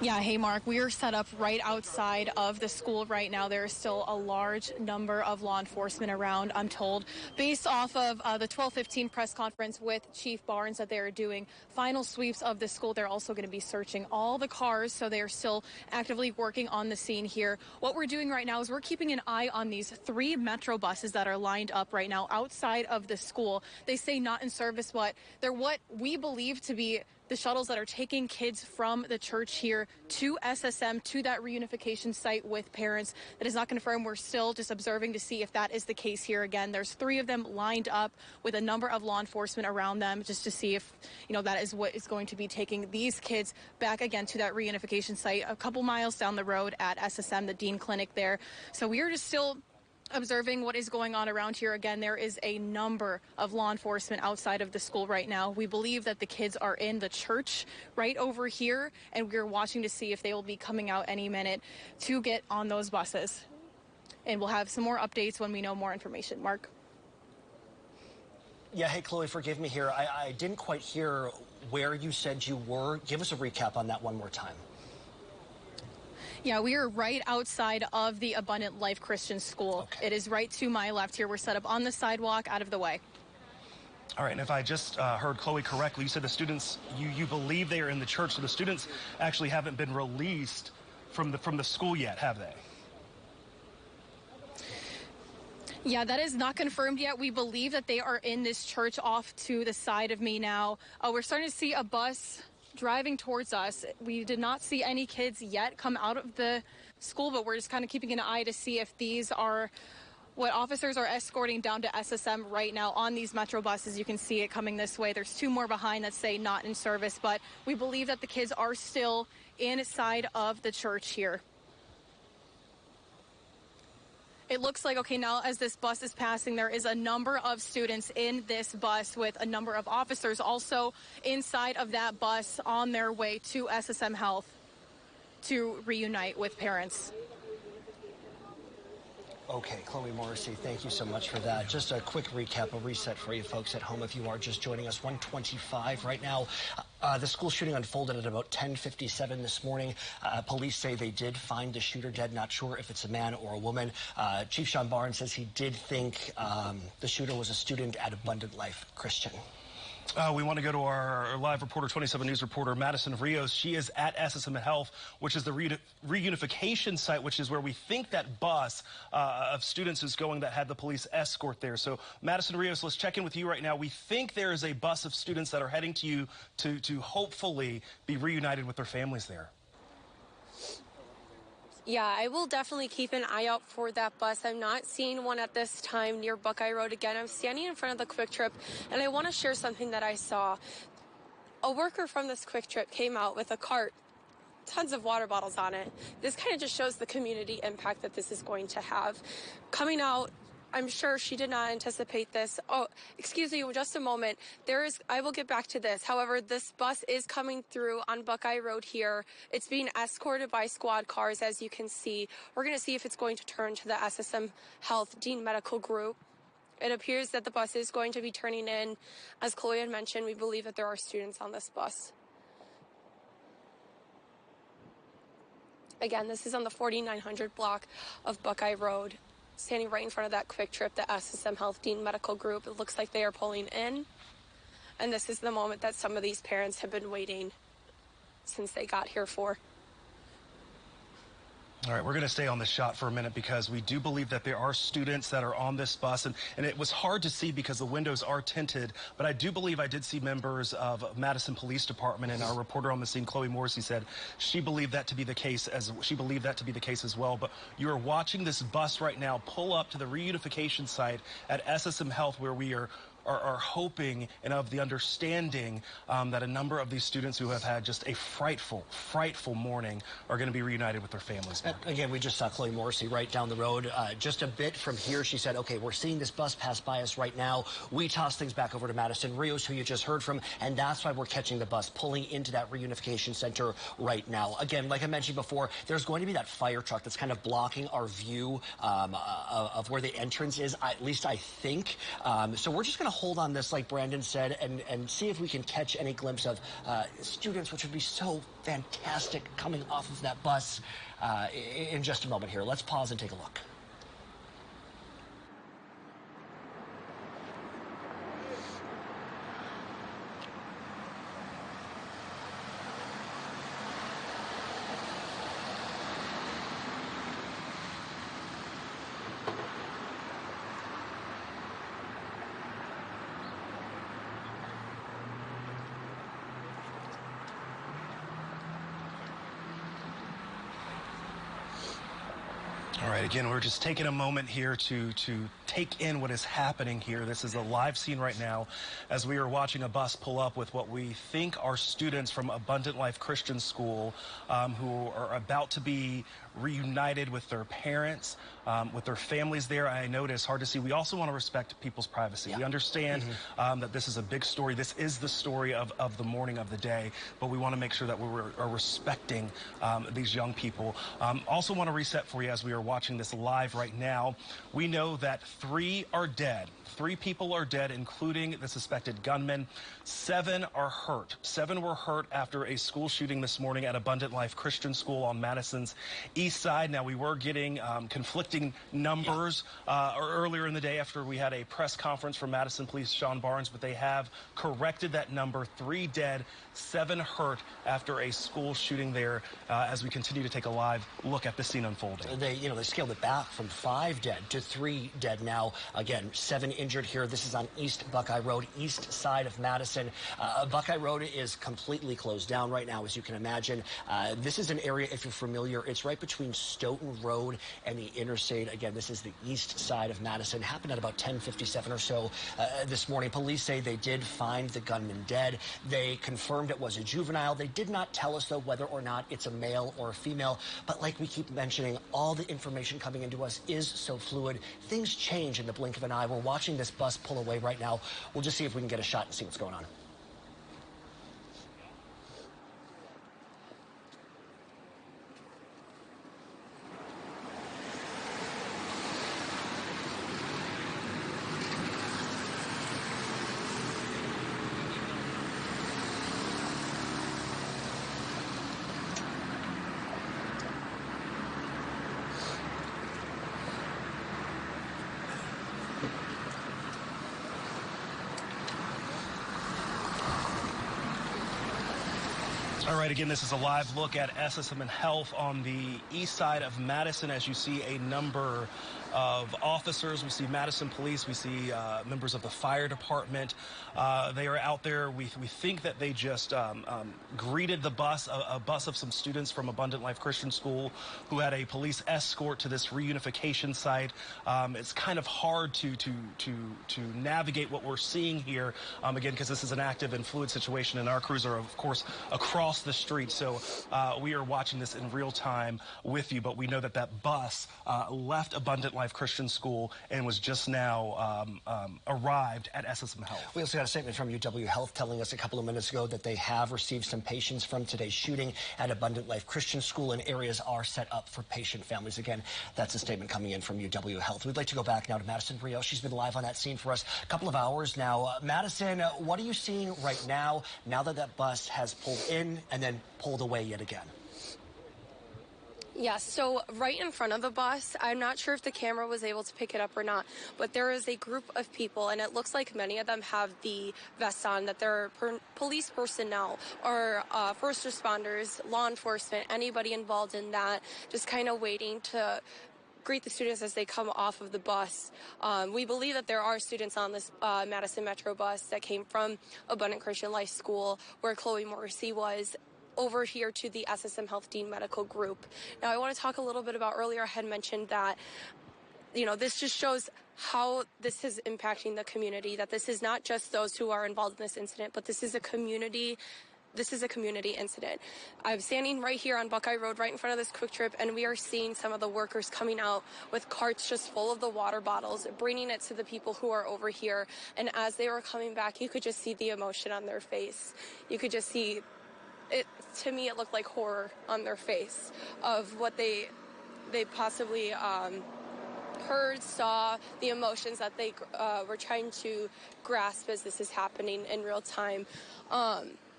Yeah, hey, Mark, we are set up right outside of the school right now. There is still a large number of law enforcement around, I'm told. Based off of the 12:15 press conference with Chief Barnes that they are doing final sweeps of the school, they're also going to be searching all the cars, so they are still actively working on the scene here. What we're doing right now is we're keeping an eye on these 3 Metro buses that are lined up right now outside of the school. They say not in service, but they're what we believe to be the shuttles that are taking kids from the church here to SSM, to that reunification site with parents. That is not confirmed. We're still just observing to see if that is the case here. Again, there's 3 of them lined up with a number of law enforcement around them just to see if, that is what is going to be taking these kids back again to that reunification site a couple miles down the road at SSM, the Dean Clinic there. So we are just still observing what is going on around here. Again, there is a number of law enforcement outside of the school right now. We believe that the kids are in the church right over here, and we're watching to see if they will be coming out any minute to get on those buses. And we'll have some more updates when we know more information. Mark? Yeah, hey, Chloe, forgive me here. I didn't quite hear where you said you were. Give us a recap on that one more time. Yeah, we are right outside of the Abundant Life Christian School. Okay. It is right to my left here. We're set up on the sidewalk out of the way. All right, and if I just heard Chloe correctly, you said the students, you believe they are in the church, so the students actually haven't been released from the school yet, have they? Yeah, that is not confirmed yet. We believe that they are in this church off to the side of me now. We're starting to see a bus driving towards us. We did not see any kids yet come out of the school, but we're just kind of keeping an eye to see if these are what officers are escorting down to SSM right now on these Metro buses. You can see it coming this way. There's 2 more behind that say not in service, but we believe that the kids are still inside of the church here. It looks like, okay, now as this bus is passing, there is a number of students in this bus with a number of officers also inside of that bus on their way to SSM Health to reunite with parents. Okay, Chloe Morrissey, thank you so much for that. Just a quick recap, a reset for you folks at home if you are just joining us. 1:25 right now. The school shooting unfolded at about 10:57 this morning. Police say they did find the shooter dead. Not sure if it's a man or a woman. Chief Sean Barnes says he did think the shooter was a student at Abundant Life Christian. We want to go to our live reporter, 27 News reporter, Madison Rios. She is at SSM Health, which is the reunification site, which is where we think that bus of students is going that had the police escort there. So, Madison Rios, let's check in with you right now. We think there is a bus of students that are heading to you to hopefully be reunited with their families there. Yeah, I will definitely keep an eye out for that bus. I'm not seeing one at this time near Buckeye Road again. I'm standing in front of the Quick Trip, and I want to share something that I saw. A worker from this Quick Trip came out with a cart, tons of water bottles on it. This kind of just shows the community impact that this is going to have. Coming out, I'm sure she did not anticipate this. Oh, excuse me, just a moment. I will get back to this. However, this bus is coming through on Buckeye Road here. It's being escorted by squad cars, as you can see. We're going to see if it's going to turn to the SSM Health Dean Medical Group. It appears that the bus is going to be turning in. As Chloe had mentioned, we believe that there are students on this bus. Again, this is on the 4900 block of Buckeye Road. Standing right in front of that Quick Trip, the SSM Health Dean Medical Group. It looks like they are pulling in. And this is the moment that some of these parents have been waiting since they got here for. All right, we're going to stay on this shot for a minute because we do believe that there are students that are on this bus, and it was hard to see because the windows are tinted, but I do believe I did see members of Madison Police Department, and our reporter on the scene, Chloe Morrissey, said she believed that to be the case as well. But you are watching this bus right now pull up to the reunification site at SSM Health, where we are are hoping and of the understanding that a number of these students who have had just a frightful morning are going to be reunited with their families now. Again, we just saw Chloe Morrissey right down the road. Just a bit from here, she said, okay, we're seeing this bus pass by us right now. We toss things back over to Madison Rios, who you just heard from, and that's why we're catching the bus pulling into that reunification center right now. Again, like I mentioned before, there's going to be that fire truck that's kind of blocking our view of where the entrance is, at least I think. So we're just going to hold on this, like Brandon said, and see if we can catch any glimpse of students, which would be so fantastic, coming off of that bus in just a moment here. Let's pause and take a look. All right, again, we're just taking a moment here to take in what is happening here. This is a live scene right now as we are watching a bus pull up with what we think are students from Abundant Life Christian School who are about to be reunited with their parents, with their families there. I know it is hard to see. We also want to respect people's privacy. We understand that this is a big story. This is the story of the morning of the day, but we want to make sure that we're respecting these young people. Also want to reset for you as we are watching this live right now. We know that 3 are dead. 3 people are dead, including the suspected gunman. 7 are hurt. 7 were hurt after a school shooting this morning at Abundant Life Christian School on Madison's east side. Now, we were getting conflicting numbers earlier in the day after we had a press conference from Madison Police Sean Barnes, but they have corrected that number. 3 dead, 7 hurt after a school shooting there as we continue to take a live look at the scene unfolding. They scaled it back from 5 dead to 3 dead now. Again, 7 injured here. This is on East Buckeye Road, east side of Madison. Buckeye Road is completely closed down right now, as you can imagine. This is an area, if you're familiar, it's right between Stoughton Road and the interstate. Again, this is the east side of Madison. Happened at about 10:57 or so this morning. Police say they did find the gunman dead. They confirmed it was a juvenile. They did not tell us, though, whether or not it's a male or a female. But like we keep mentioning, all the information coming into us is so fluid. Things change in the blink of an eye. We're watching this bus pull away right now. We'll just see if we can get a shot and see what's going on. All right, again, this is a live look at SSM and Health on the east side of Madison. As you see a number of officers, we see Madison Police, we see members of the fire department. They are out there. We think that they just greeted the bus, a bus of some students from Abundant Life Christian School who had a police escort to this reunification site. It's kind of hard to navigate what we're seeing here, again, because this is an active and fluid situation, and our crews are, of course, across the street. So we are watching this in real time with you, but we know that that bus left Abundant Life Christian School and was just now arrived at SSM Health. We also got a statement from UW Health telling us a couple of minutes ago that they have received some patients from today's shooting at Abundant Life Christian School, and areas are set up for patient families. Again, that's a statement coming in from UW Health. We'd like to go back now to Madison Rios. She's been live on that scene for us a couple of hours now. Madison, what are you seeing right now that that bus has pulled in and then pulled away yet again? Yes, so right in front of the bus, I'm not sure if the camera was able to pick it up or not, but there is a group of people, and it looks like many of them have the vests on, that they're police personnel or first responders, law enforcement, anybody involved in that, just kind of waiting to greet the students as they come off of the bus. We believe that there are students on this Madison Metro bus that came from Abundant Christian Life School, where Chloe Morrissey was, over here to the SSM Health Dean Medical Group. Now, I want to talk a little bit about earlier. I had mentioned that, this just shows how this is impacting the community, that this is not just those who are involved in this incident, but this is a community incident. I'm standing right here on Buckeye Road, right in front of this Quick Trip, and we are seeing some of the workers coming out with carts just full of the water bottles, bringing it to the people who are over here. And as they were coming back, you could just see the emotion on their face. You could just see it. To me, it looked like horror on their face of what they possibly heard, saw, the emotions that they were trying to grasp as this is happening in real time.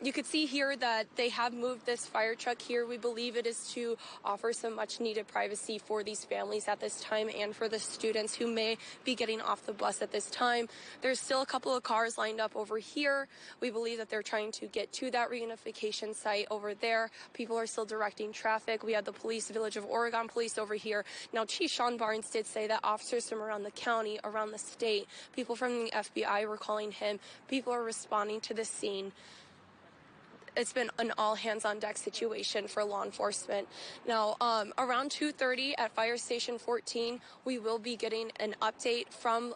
You could see here that they have moved this fire truck here. We believe it is to offer some much needed privacy for these families at this time and for the students who may be getting off the bus at this time. There's still a couple of cars lined up over here. We believe that they're trying to get to that reunification site over there. People are still directing traffic. We have the police, Village of Oregon police over here. Now, Chief Sean Barnes did say that officers from around the county, around the state, people from the FBI were calling him. People are responding to this scene. It's been an all-hands-on-deck situation for law enforcement. Now, around 2:30 at Fire Station 14, we will be getting an update from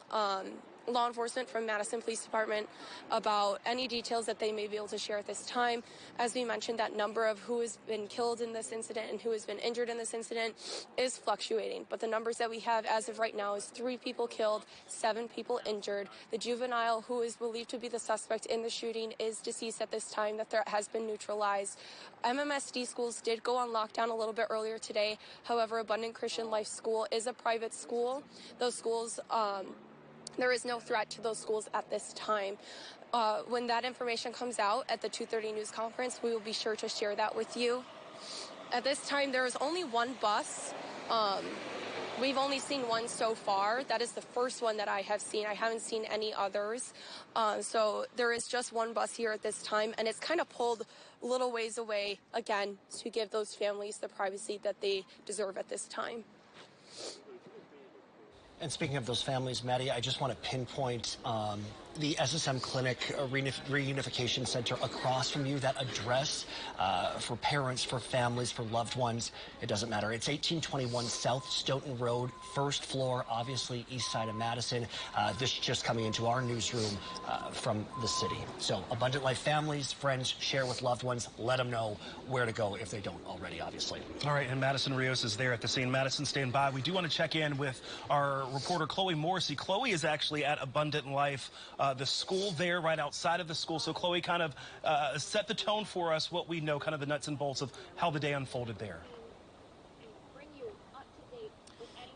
law enforcement from Madison Police Department about any details that they may be able to share at this time. As we mentioned, that number of who has been killed in this incident and who has been injured in this incident is fluctuating. But the numbers that we have as of right now is 3 people killed, 7 people injured. The juvenile who is believed to be the suspect in the shooting is deceased at this time. The threat has been neutralized. MMSD schools did go on lockdown a little bit earlier today. However, Abundant Christian Life School is a private school. Those schools, there is no threat to those schools at this time. When that information comes out at the 2:30 news conference, we will be sure to share that with you. At this time, there is only one bus. We've only seen one so far. That is the first one that I have seen. I haven't seen any others. So there is just one bus here at this time, and it's kind of pulled a little ways away, again, to give those families the privacy that they deserve at this time. And speaking of those families, Maddie, I just want to pinpoint the SSM Clinic Reunification Center across from you. That address for parents, for families, for loved ones, it doesn't matter. It's 1821 South Stoughton Road, first floor, obviously east side of Madison. This just coming into our newsroom from the city. So Abundant Life families, friends, share with loved ones. Let them know where to go if they don't already, obviously. All right, and Madison Rios is there at the scene. Madison, stand by. We do want to check in with our reporter Chloe Morrissey. Chloe is actually at Abundant Life, the school there right outside of the school. So Chloe, kind of set the tone for us, what we know, kind of the nuts and bolts of how the day unfolded there.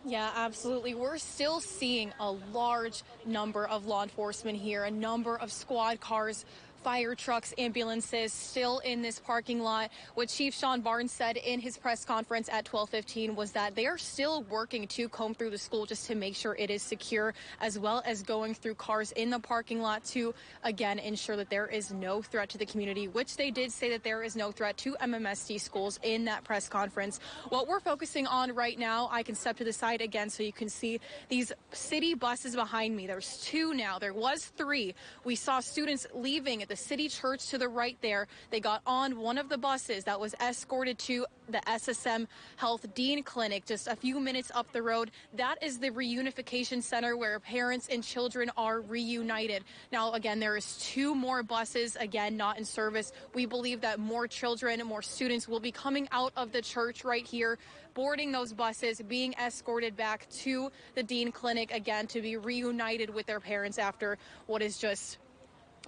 Yeah, absolutely. We're still seeing a large number of law enforcement here, a number of squad cars, fire trucks, ambulances still in this parking lot. What Chief Sean Barnes said in his press conference at 12:15 was that they are still working to comb through the school just to make sure it is secure, as well as going through cars in the parking lot to, again, ensure that there is no threat to the community, which they did say that there is no threat to MMSD schools in that press conference. What we're focusing on right now, I can step to the side again so you can see these city buses behind me. There's 2 now. There was 3. We saw students leaving at the City Church to the right there. They got on one of the buses that was escorted to the SSM Health Dean Clinic just a few minutes up the road. That is the reunification center where parents and children are reunited. Now, again, there is 2 more buses, again, not in service. We believe that more children and more students will be coming out of the church right here, boarding those buses, being escorted back to the Dean Clinic, again, to be reunited with their parents after what is just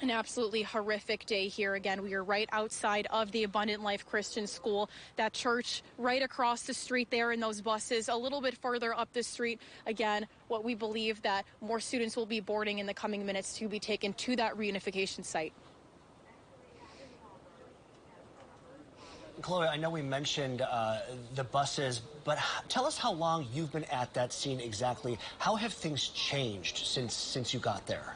an absolutely horrific day here. Again, we are right outside of the Abundant Life Christian School, that church right across the street there, in those buses a little bit further up the street. Again, what we believe that more students will be boarding in the coming minutes to be taken to that reunification site. Chloe, I know we mentioned the buses, but tell us how long you've been at that scene exactly. How have things changed since you got there?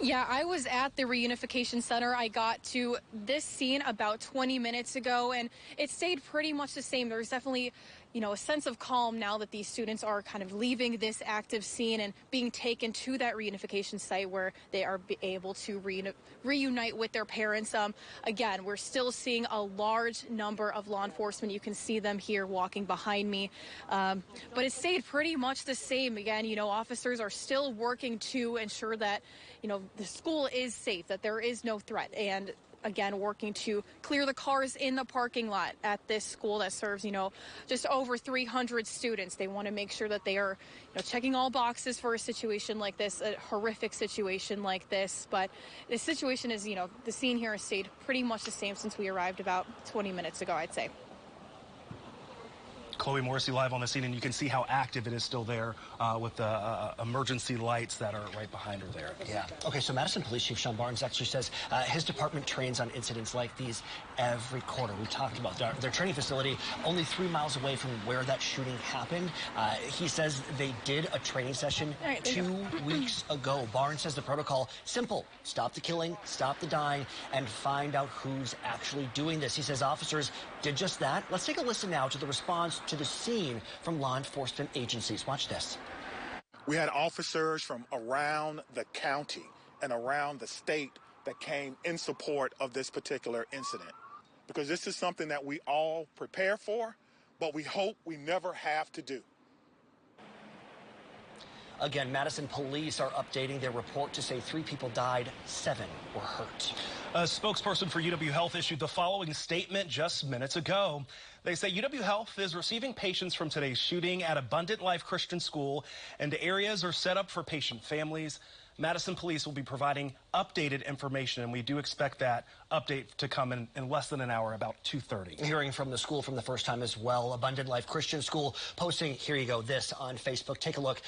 Yeah, I was at the reunification center. I got to this scene about 20 minutes ago, and it stayed pretty much the same. There's definitely, a sense of calm now that these students are kind of leaving this active scene and being taken to that reunification site where they are able to reunite with their parents. Again, we're still seeing a large number of law enforcement. You can see them here walking behind me. But it stayed pretty much the same. Again, officers are still working to ensure that, the school is safe, that there is no threat. And again, working to clear the cars in the parking lot at this school that serves, just over 300 students. They want to make sure that they are, checking all boxes for a situation like this, a horrific situation like this. But the situation is, the scene here has stayed pretty much the same since we arrived about 20 minutes ago, I'd say. Chloe Morrissey live on the scene, and you can see how active it is still there with the emergency lights that are right behind her there. Yeah. Okay, so Madison Police Chief Sean Barnes actually says his department trains on incidents like these every quarter. We talked about their training facility only 3 miles away from where that shooting happened. He says they did a training session 2 weeks ago. Barnes says the protocol, simple. Stop the killing, stop the dying, and find out who's actually doing this. He says officers did just that. Let's take a listen now to the response to the scene from law enforcement agencies. Watch this. We had officers from around the county and around the state that came in support of this particular incident, because this is something that we all prepare for, but we hope we never have to do. Again, Madison police are updating their report to say 3 people died, 7 were hurt. A spokesperson for UW Health issued the following statement just minutes ago. They say UW Health is receiving patients from today's shooting at Abundant Life Christian School, and areas are set up for patient families. Madison Police will be providing updated information, and we do expect that update to come in less than an hour, about 2:30. Hearing from the school from the first time as well. Abundant Life Christian School posting, here you go, this on Facebook. Take a look.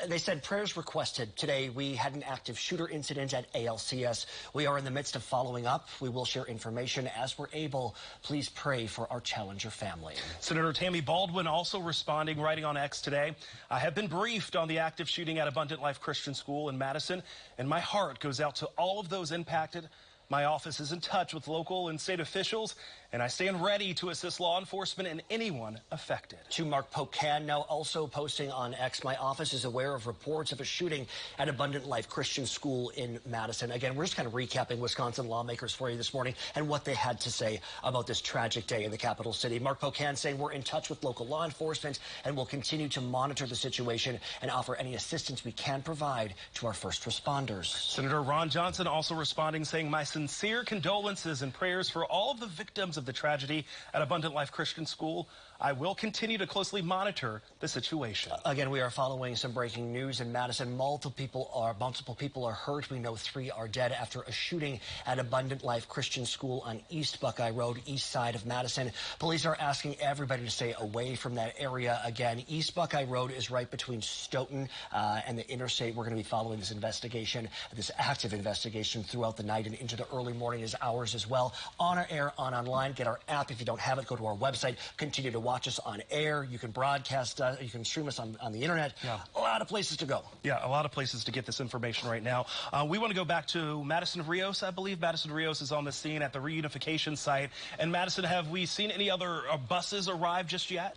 They said prayers requested. Today we had an active shooter incident at ALCS. We are in the midst of following up. We will share information as we're able. Please pray for our Challenger family. Senator Tammy Baldwin also responding, writing on X today. I have been briefed on the active shooting at Abundant Life Christian School in Madison, and my heart goes out to all of those impacted. My office is in touch with local and state officials, and I stand ready to assist law enforcement and anyone affected. To Mark Pocan, now also posting on X, my office is aware of reports of a shooting at Abundant Life Christian School in Madison. Again, we're just kind of recapping Wisconsin lawmakers for you this morning and what they had to say about this tragic day in the capital city. Mark Pocan saying we're in touch with local law enforcement and will continue to monitor the situation and offer any assistance we can provide to our first responders. Senator Ron Johnson also responding, saying my sincere condolences and prayers for all of the victims of the tragedy at Abundant Life Christian School. I will continue to closely monitor the situation. Again, we are following some breaking news in Madison. Multiple people are hurt. We know 3 are dead after a shooting at Abundant Life Christian School on East Buckeye Road, east side of Madison. Police are asking everybody to stay away from that area. Again, East Buckeye Road is right between Stoughton and the interstate. We're going to be following this investigation, this active investigation throughout the night and into the early morning hours as well. On our air, online. Get our app. If you don't have it, go to our website. Continue to watch us on air. You can broadcast, you can stream us on the internet. Yeah. A lot of places to go. Yeah, a lot of places to get this information right now. We want to go back to Madison Rios, I believe. Madison Rios is on the scene at the reunification site. And Madison, have we seen any other buses arrive just yet?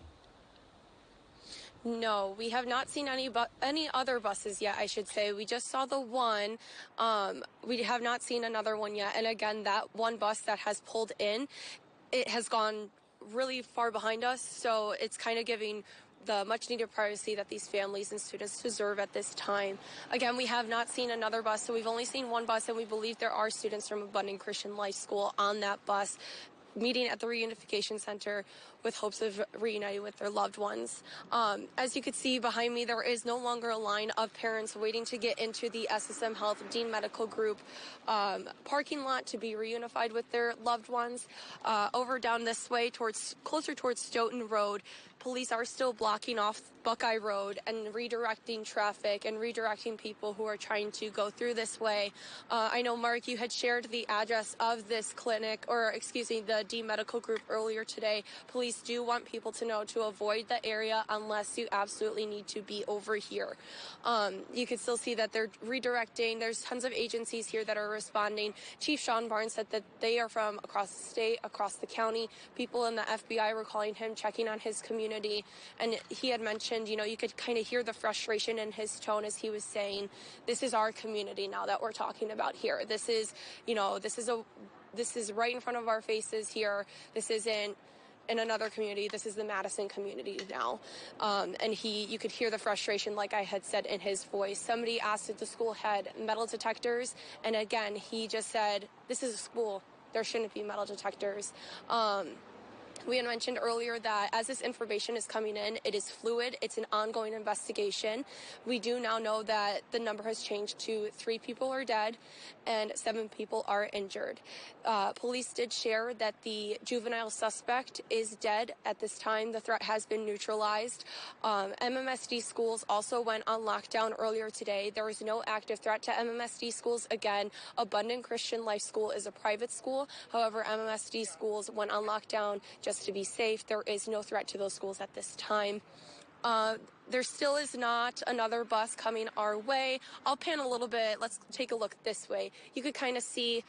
No, we have not seen any other buses yet, I should say. We just saw the one. We have not seen another one yet. And again, that one bus that has pulled in, it has gone really far behind us, so it's kind of giving the much needed privacy that these families and students deserve at this time. Again, we have not seen another bus, so we've only seen one bus, and we believe there are students from Abundant Christian Life School on that bus meeting at the reunification center with hopes of reuniting with their loved ones. As you can see behind me, there is no longer a line of parents waiting to get into the SSM Health Dean Medical Group parking lot to be reunified with their loved ones. Over down this way, closer towards Stoughton Road, police are still blocking off Buckeye Road and redirecting traffic and redirecting people who are trying to go through this way. I know, Mark, you had shared the address of this clinic, or excuse me, the the Dean Medical Group earlier today, police do want people to know to avoid the area unless you absolutely need to be over here. You can still see that they're redirecting. There's tons of agencies here that are responding. Chief Sean Barnes said that they are from across the state, across the county. People in the FBI were calling him, checking on his community. And he had mentioned, you know, you could kind of hear the frustration in his tone as he was saying, this is our community now that we're talking about here. This is, you know, this is right in front of our faces here. This isn't in another community. This is the Madison community now. And you could hear the frustration, like I had said, in his voice. Somebody asked if the school had metal detectors. And again, he just said, this is a school. There shouldn't be metal detectors. We had mentioned earlier that as this information is coming in, it is fluid. It's an ongoing investigation. We do now know that the number has changed to 3 people are dead and 7 people are injured. Police did share that the juvenile suspect is dead at this time. The threat has been neutralized. MMSD schools also went on lockdown earlier today. There was no active threat to MMSD schools. Again, Abundant Christian Life School is a private school. However, MMSD schools went on lockdown just to be safe. There is no threat to those schools at this time. There still is not another bus coming our way. I'll pan a little bit. Let's take a look this way. You could kind of see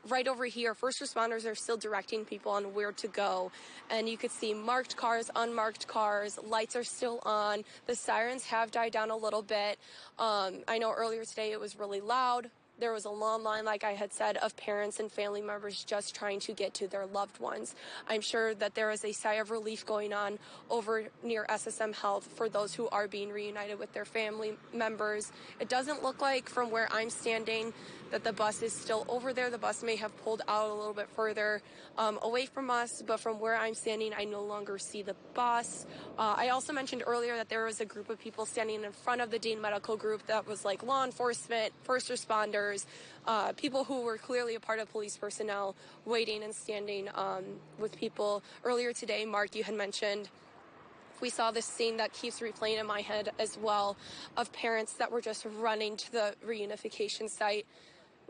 right over here, first responders are still directing people on where to go. And you could see marked cars, unmarked cars, lights are still on. The sirens have died down a little bit. I know earlier today it was really loud. There was a long line, like I had said, of parents and family members just trying to get to their loved ones. I'm sure that there is a sigh of relief going on over near SSM Health for those who are being reunited with their family members. It doesn't look like, from where I'm standing, that the bus is still over there. The bus may have pulled out a little bit further away from us, but from where I'm standing, I no longer see the bus. I also mentioned earlier that there was a group of people standing in front of the Dean Medical Group that was like law enforcement, first responders, people who were clearly a part of police personnel waiting and standing with people. Earlier today, Mark, you had mentioned we saw this scene that keeps replaying in my head as well of parents that were just running to the reunification site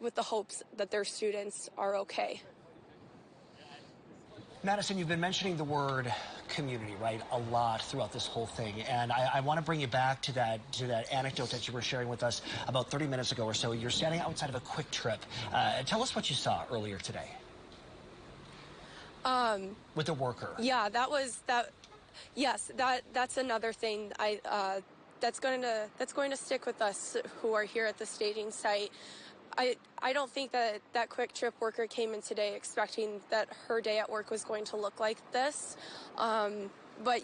with the hopes that their students are okay. Madison, you've been mentioning the word community, right, a lot throughout this whole thing. And I want to bring you back to that anecdote that you were sharing with us about 30 minutes ago or so. You're standing outside of a Quick Trip. Tell us what you saw earlier today. With a worker. Yeah, yes, that's another thing that's going to stick with us who are here at the staging site. I don't think that Quick Trip worker came in today expecting that her day at work was going to look like this. But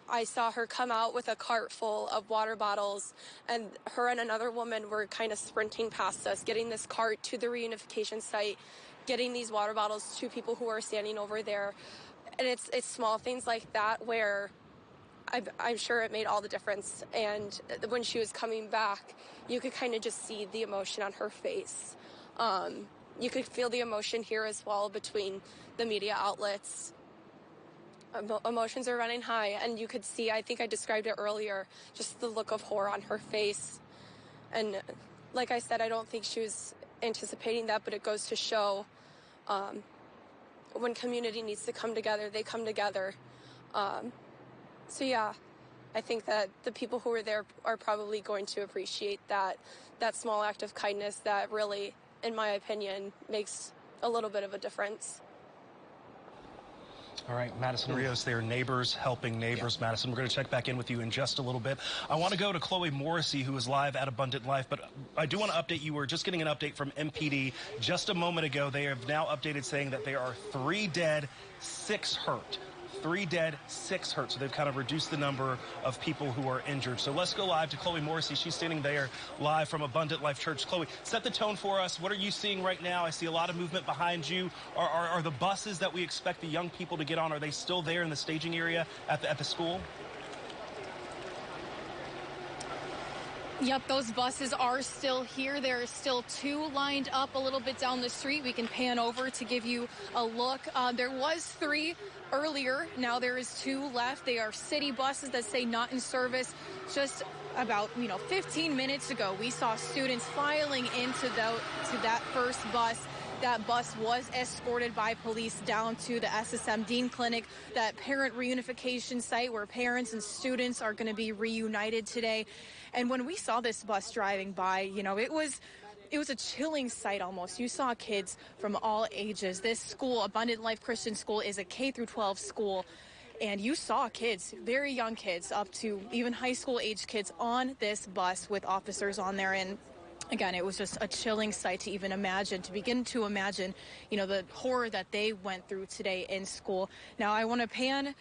I saw her come out with a cart full of water bottles, and her and another woman were kind of sprinting past us, getting this cart to the reunification site, getting these water bottles to people who are standing over there. And it's small things like that where I'm sure it made all the difference. And when she was coming back, you could kind of just see the emotion on her face. You could feel the emotion here as well between the media outlets. Emotions are running high, and you could see, I think I described it earlier, just the look of horror on her face. And like I said, I don't think she was anticipating that, but it goes to show when community needs to come together, they come together. So yeah, I think that the people who were there are probably going to appreciate that small act of kindness that really, in my opinion, makes a little bit of a difference. All right, Madison Rios there, neighbors helping neighbors. Yeah. Madison, we're going to check back in with you in just a little bit. I want to go to Chloe Morrissey, who is live at Abundant Life, but I do want to update you. We're just getting an update from MPD just a moment ago. They have now updated saying that there are 3 dead, 6 hurt. 3 dead, 6 hurt. So they've kind of reduced the number of people who are injured. So let's go live to Chloe Morrissey. She's standing there live from Abundant Life Church. Chloe, set the tone for us. What are you seeing right now? I see a lot of movement behind you. Are the buses that we expect the young people to get on, are they still there in the staging area at the school? Yep, those buses are still here. There are still 2 lined up a little bit down the street. We can pan over to give you a look. There was 3 earlier. Now there is 2 left. They are city buses that say not in service. Just about 15 minutes ago, we saw students filing into that first bus. that bus was escorted by police down to the SSM Dean Clinic, that parent reunification site where parents and students are going to be reunited today. And when we saw this bus driving by, you know, it was a chilling sight almost. You saw kids from all ages. This school, Abundant Life Christian School, is a K-12 school. And you saw kids, very young kids, up to even high school age kids on this bus with officers on there. And again, it was just a chilling sight to even imagine, to begin to imagine, you know, the horror that they went through today in school. Now, I want to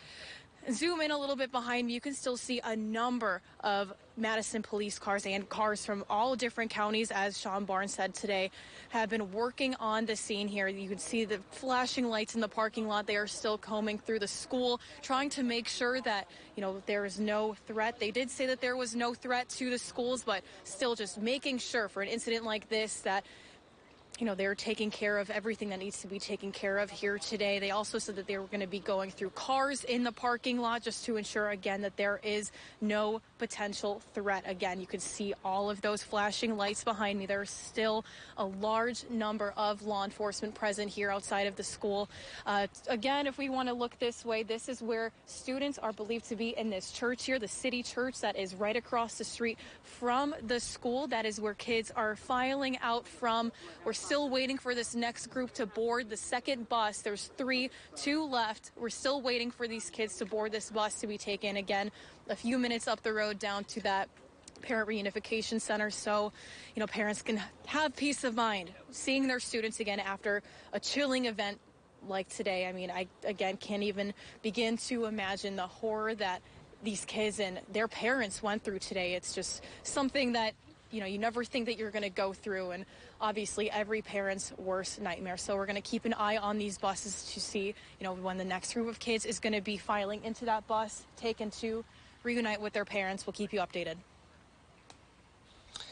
zoom in a little bit behind me. You can still see a number of Madison police cars and cars from all different counties, as Sean Barnes said today, have been working on the scene here. You can see the flashing lights in the parking lot. They are still combing through the school, trying to make sure that, you know, there is no threat. They did say that there was no threat to the schools, but still just making sure for an incident like this that, you know, they're taking care of everything that needs to be taken care of here today. They also said that they were going to be going through cars in the parking lot just to ensure, again, that there is no potential threat. Again, you can see all of those flashing lights behind me. There's still a large number of law enforcement present here outside of the school. Again, if we want to look this way, this is where students are believed to be in this church here, the city church that is right across the street from the school. That is where kids are filing out from. We're still waiting for this next group to board the second bus. There's two left. We're still waiting for these kids to board this bus to be taken, again, a few minutes up the road down to that parent reunification center, so, you know, parents can have peace of mind seeing their students again after a chilling event like today. I mean, I, again, can't even begin to imagine the horror that these kids and their parents went through today. It's just something that, you know, you never think that you're going to go through, and obviously every parent's worst nightmare. So we're going to keep an eye on these buses to see, you know, when the next group of kids is going to be filing into that bus, taken to reunite with their parents. We'll keep you updated.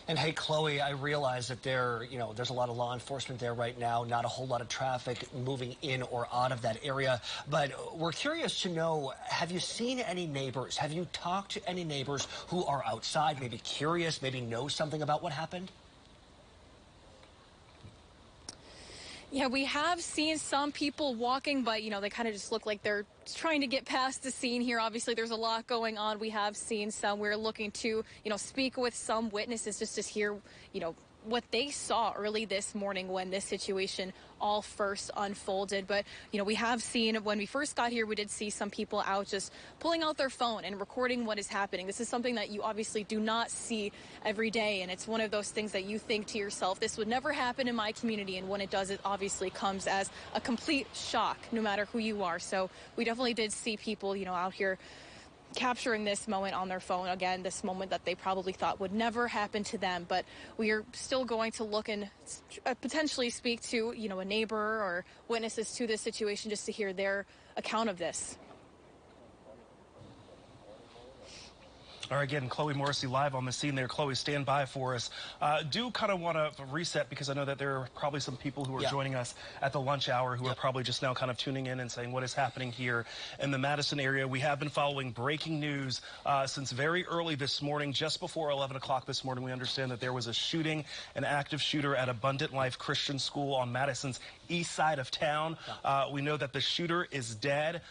And hey, Chloe, I realize that there's a lot of law enforcement there right now, not a whole lot of traffic moving in or out of that area. But we're curious to know, have you seen any neighbors? Have you talked to any neighbors who are outside, maybe curious, maybe know something about what happened? Yeah, we have seen some people walking, but, you know, they kind of just look like they're trying to get past the scene here. Obviously, there's a lot going on. We have seen some. We're looking to, you know, speak with some witnesses just to hear, you know, what they saw early this morning when this situation all first unfolded. But, you know, we have seen when we first got here, we did see some people out just pulling out their phone and recording what is happening. This is something that you obviously do not see every day. And it's one of those things that you think to yourself, this would never happen in my community. And when it does, it obviously comes as a complete shock, no matter who you are. So we definitely did see people, you know, out here capturing this moment on their phone. Again, this moment that they probably thought would never happen to them. But we are still going to look and potentially speak to, you know, a neighbor or witnesses to this situation just to hear their account of this. All right, again, Chloe Morrissey live on the scene there. Chloe, stand by for us. Do kind of want to reset, because I know that there are probably some people who are joining us at the lunch hour who are probably just now kind of tuning in and saying what is happening here in the Madison area. We have been following breaking news since very early this morning. Just before 11 o'clock this morning, we understand that there was a shooting, an active shooter at Abundant Life Christian School on Madison's east side of town. We know that the shooter is dead.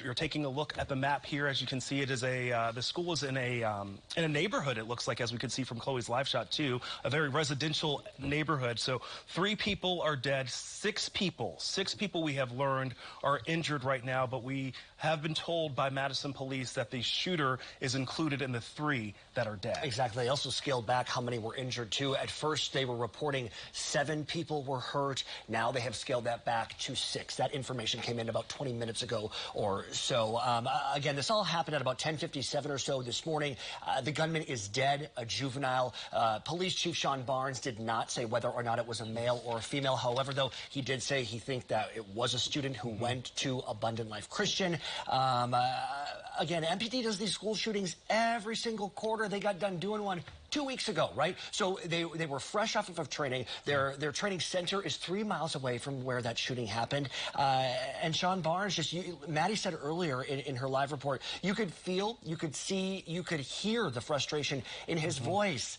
You're taking a look at the map here. As you can see, it is the school is in a neighborhood, it looks like, as we could see from Chloe's live shot too, a very residential neighborhood. So 3 people are dead, 6 people we have learned are injured right now, but we have been told by Madison police that the shooter is included in the 3 that are dead. Exactly. They also scaled back how many were injured too. At first they were reporting 7 people were hurt. Now they have scaled that back to 6. That information came in about 20 minutes ago or so. Again, this all happened at about 10:57 or so this morning. The gunman is dead, a juvenile. Police Chief Sean Barnes did not say whether or not it was a male or a female. However, though, he did say he thinks that it was a student who went to Abundant Life Christian. Again, MPD does these school shootings every single quarter. They got done doing one 2 weeks ago, right? So they were fresh off of training. Their training center is 3 miles away from where that shooting happened. And Sean Barnes, Maddie said earlier in her live report, you could feel, you could see, you could hear the frustration in his voice.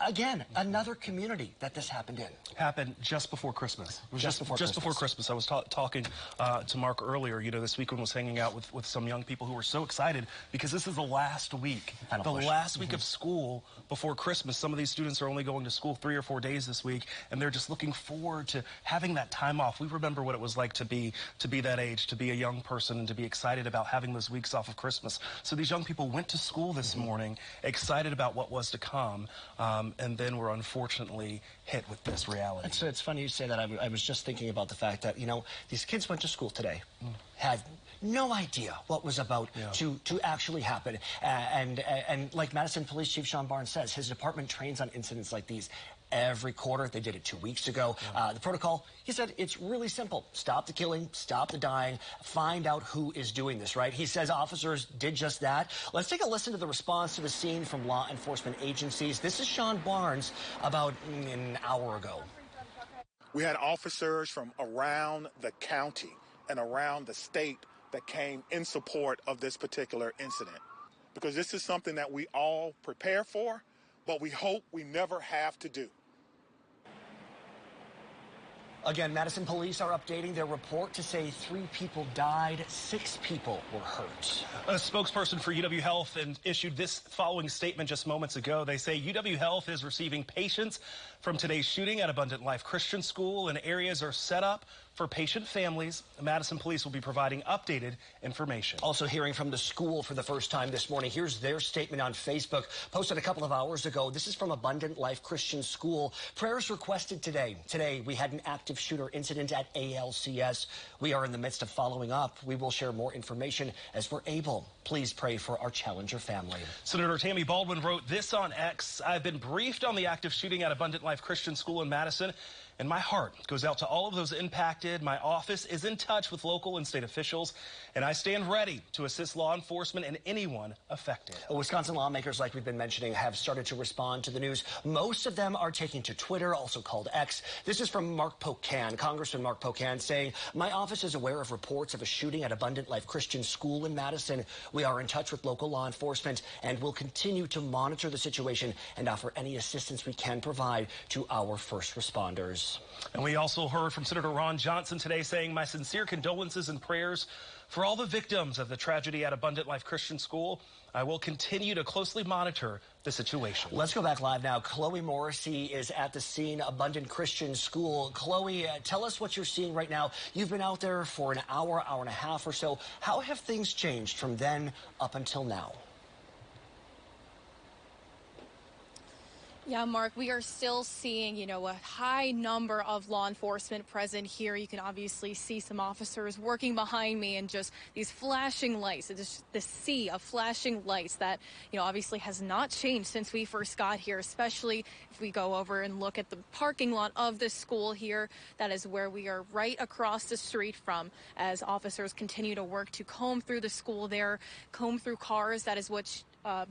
Again, another community that this happened in. Happened just before Christmas. It was just before Christmas. I was talking to Mark earlier. You know, this weekend was hanging out with some young people who were so excited because this is the last week. Last week of school before Christmas. Some of these students are only going to school 3 or 4 days this week, and they're just looking forward to having that time off. We remember what it was like to be that age, to be a young person, and to be excited about having those weeks off of Christmas. So these young people went to school this morning, excited about what was to come, and then were unfortunately hit with this reality. It's funny you say that. I was just thinking about the fact that, you know, these kids went to school today, had no idea what was about to actually happen. And like Madison Police Chief Sean Barnes says, his department trains on incidents like these every quarter. They did it 2 weeks ago. The protocol, he said, it's really simple. Stop the killing, stop the dying, find out who is doing this, right? He says officers did just that. Let's take a listen to the response to the scene from law enforcement agencies. This is Sean Barnes about an hour ago. We had officers from around the county and around the state that came in support of this particular incident, because this is something that we all prepare for, but we hope we never have to do. Again, Madison police are updating their report to say 3 people died, 6 people were hurt. A spokesperson for UW Health issued this following statement just moments ago. They say UW Health is receiving patients from today's shooting at Abundant Life Christian School, and areas are set up for patient families. Madison police will be providing updated information. Also hearing from the school for the first time this morning. Here's their statement on Facebook, posted a couple of hours ago. This is from Abundant Life Christian School. Prayers requested today. Today, we had an active shooter incident at ALCS. We are in the midst of following up. We will share more information as we're able. Please pray for our Challenger family. Senator Tammy Baldwin wrote this on X. I've been briefed on the active shooting at Abundant Life Christian School in Madison, and my heart goes out to all of those impacted. My office is in touch with local and state officials, and I stand ready to assist law enforcement and anyone affected. Wisconsin lawmakers, like we've been mentioning, have started to respond to the news. Most of them are taking to Twitter, also called X. This is from Mark Pocan, Congressman Mark Pocan, saying, my office is aware of reports of a shooting at Abundant Life Christian School in Madison. We are in touch with local law enforcement and will continue to monitor the situation and offer any assistance we can provide to our first responders. And we also heard from Senator Ron Johnson today saying, my sincere condolences and prayers for all the victims of the tragedy at Abundant Life Christian School. I will continue to closely monitor the situation. Let's go back live now. Chloe Morrissey is at the scene, Abundant Christian School. Chloe, tell us what you're seeing right now. You've been out there for an hour, hour and a half or so. How have things changed from then up until now? Yeah, Mark, we are still seeing, you know, a high number of law enforcement present here. You can obviously see some officers working behind me and just these flashing lights, just the sea of flashing lights that, you know, obviously has not changed since we first got here, especially if we go over and look at the parking lot of the school here. That is where we are right across the street from, as officers continue to work to comb through the school there, comb through cars. That is what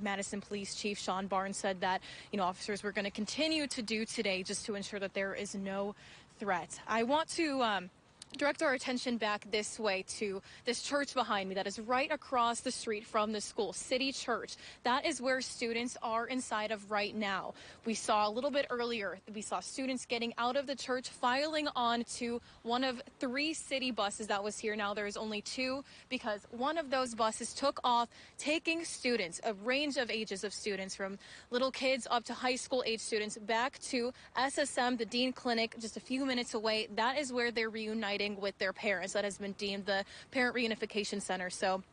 Madison Police Chief Sean Barnes said that, you know, officers were going to continue to do today just to ensure that there is no threat. I want to direct our attention back this way to this church behind me that is right across the street from the school, City Church. That is where students are inside of right now. We saw a little bit earlier, we saw students getting out of the church, filing onto one of 3 city buses that was here. Now there's only 2 because one of those buses took off, taking students, a range of ages of students, from little kids up to high school age students, back to SSM, the Dean Clinic, just a few minutes away. That is where they're reuniting with their parents. That has been deemed the Parent Reunification Center. So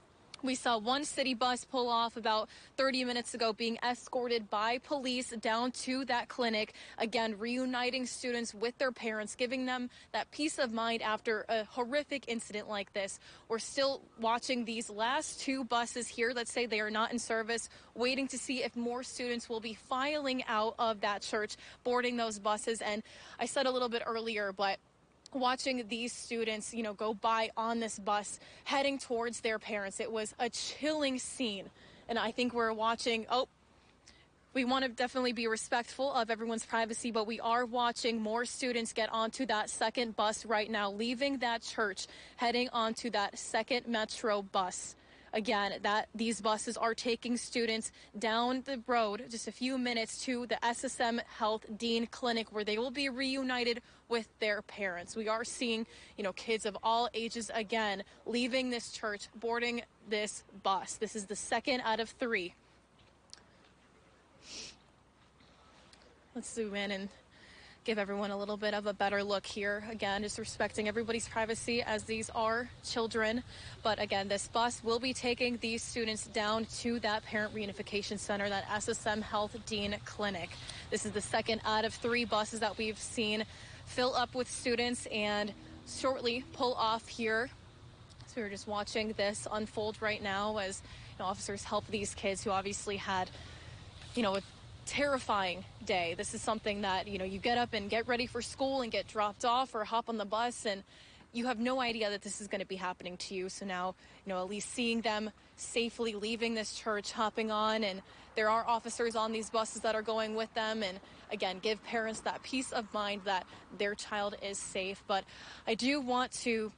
we saw one city bus pull off about 30 minutes ago, being escorted by police down to that clinic, again reuniting students with their parents, giving them that peace of mind after a horrific incident like this. We're still watching these last 2 buses here. Let's say they are not in service, waiting to see if more students will be filing out of that church, boarding those buses. And I said a little bit earlier, but watching these students, you know, go by on this bus heading towards their parents, it was a chilling scene. And I think we're watching, we want to definitely be respectful of everyone's privacy, but we are watching more students get onto that second bus right now, leaving that church, heading onto that second Metro bus. again, that these buses are taking students down the road just a few minutes to the SSM Health Dean Clinic, where they will be reunited with their parents. We are seeing, kids of all ages again leaving this church, boarding this bus. This is the second out of 3. Let's zoom in and give everyone a little bit of a better look here. Again, just respecting everybody's privacy, as these are children. But again, this bus will be taking these students down to that parent reunification center, that SSM Health Dean Clinic. This is the second out of 3 buses that we've seen fill up with students and shortly pull off here. So we're just watching this unfold right now as officers help these kids who obviously had, a terrifying day. This is something that, you get up and get ready for school and get dropped off or hop on the bus, and you have no idea that this is going to be happening to you. So now, at least seeing them safely leaving this church, hopping on, and there are officers on these buses that are going with them, and again, give parents that peace of mind that their child is safe. But I do want to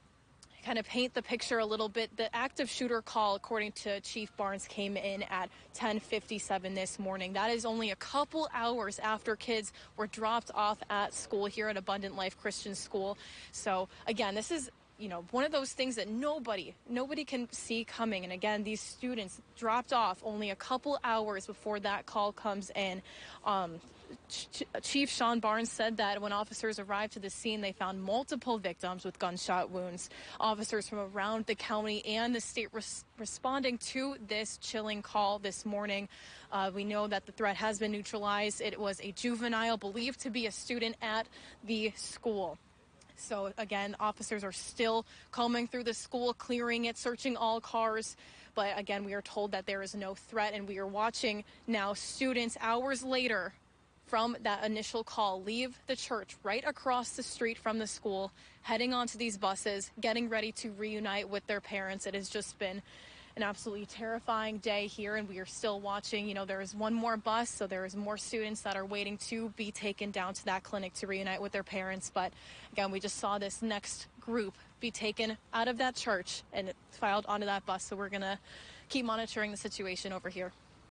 kind of paint the picture a little bit. The active shooter call, according to Chief Barnes, came in at 10:57 this morning. That is only a couple hours after kids were dropped off at school here at Abundant Life Christian School. So again, this is one of those things that nobody can see coming. And again, these students dropped off only a couple hours before that call comes in. Chief Sean Barnes said that when officers arrived to the scene, they found multiple victims with gunshot wounds. Officers from around the county and the state responding to this chilling call this morning. We know that the threat has been neutralized. It was a juvenile believed to be a student at the school. So again, officers are still combing through the school, clearing it, searching all cars. But again, we are told that there is no threat, and we are watching now students hours later from that initial call leave the church right across the street from the school, heading onto these buses, getting ready to reunite with their parents. It has just been an absolutely terrifying day here, and we are still watching. There is one more bus, so there is more students that are waiting to be taken down to that clinic to reunite with their parents. But again, we just saw this next group be taken out of that church and filed onto that bus, so we're going to keep monitoring the situation over here.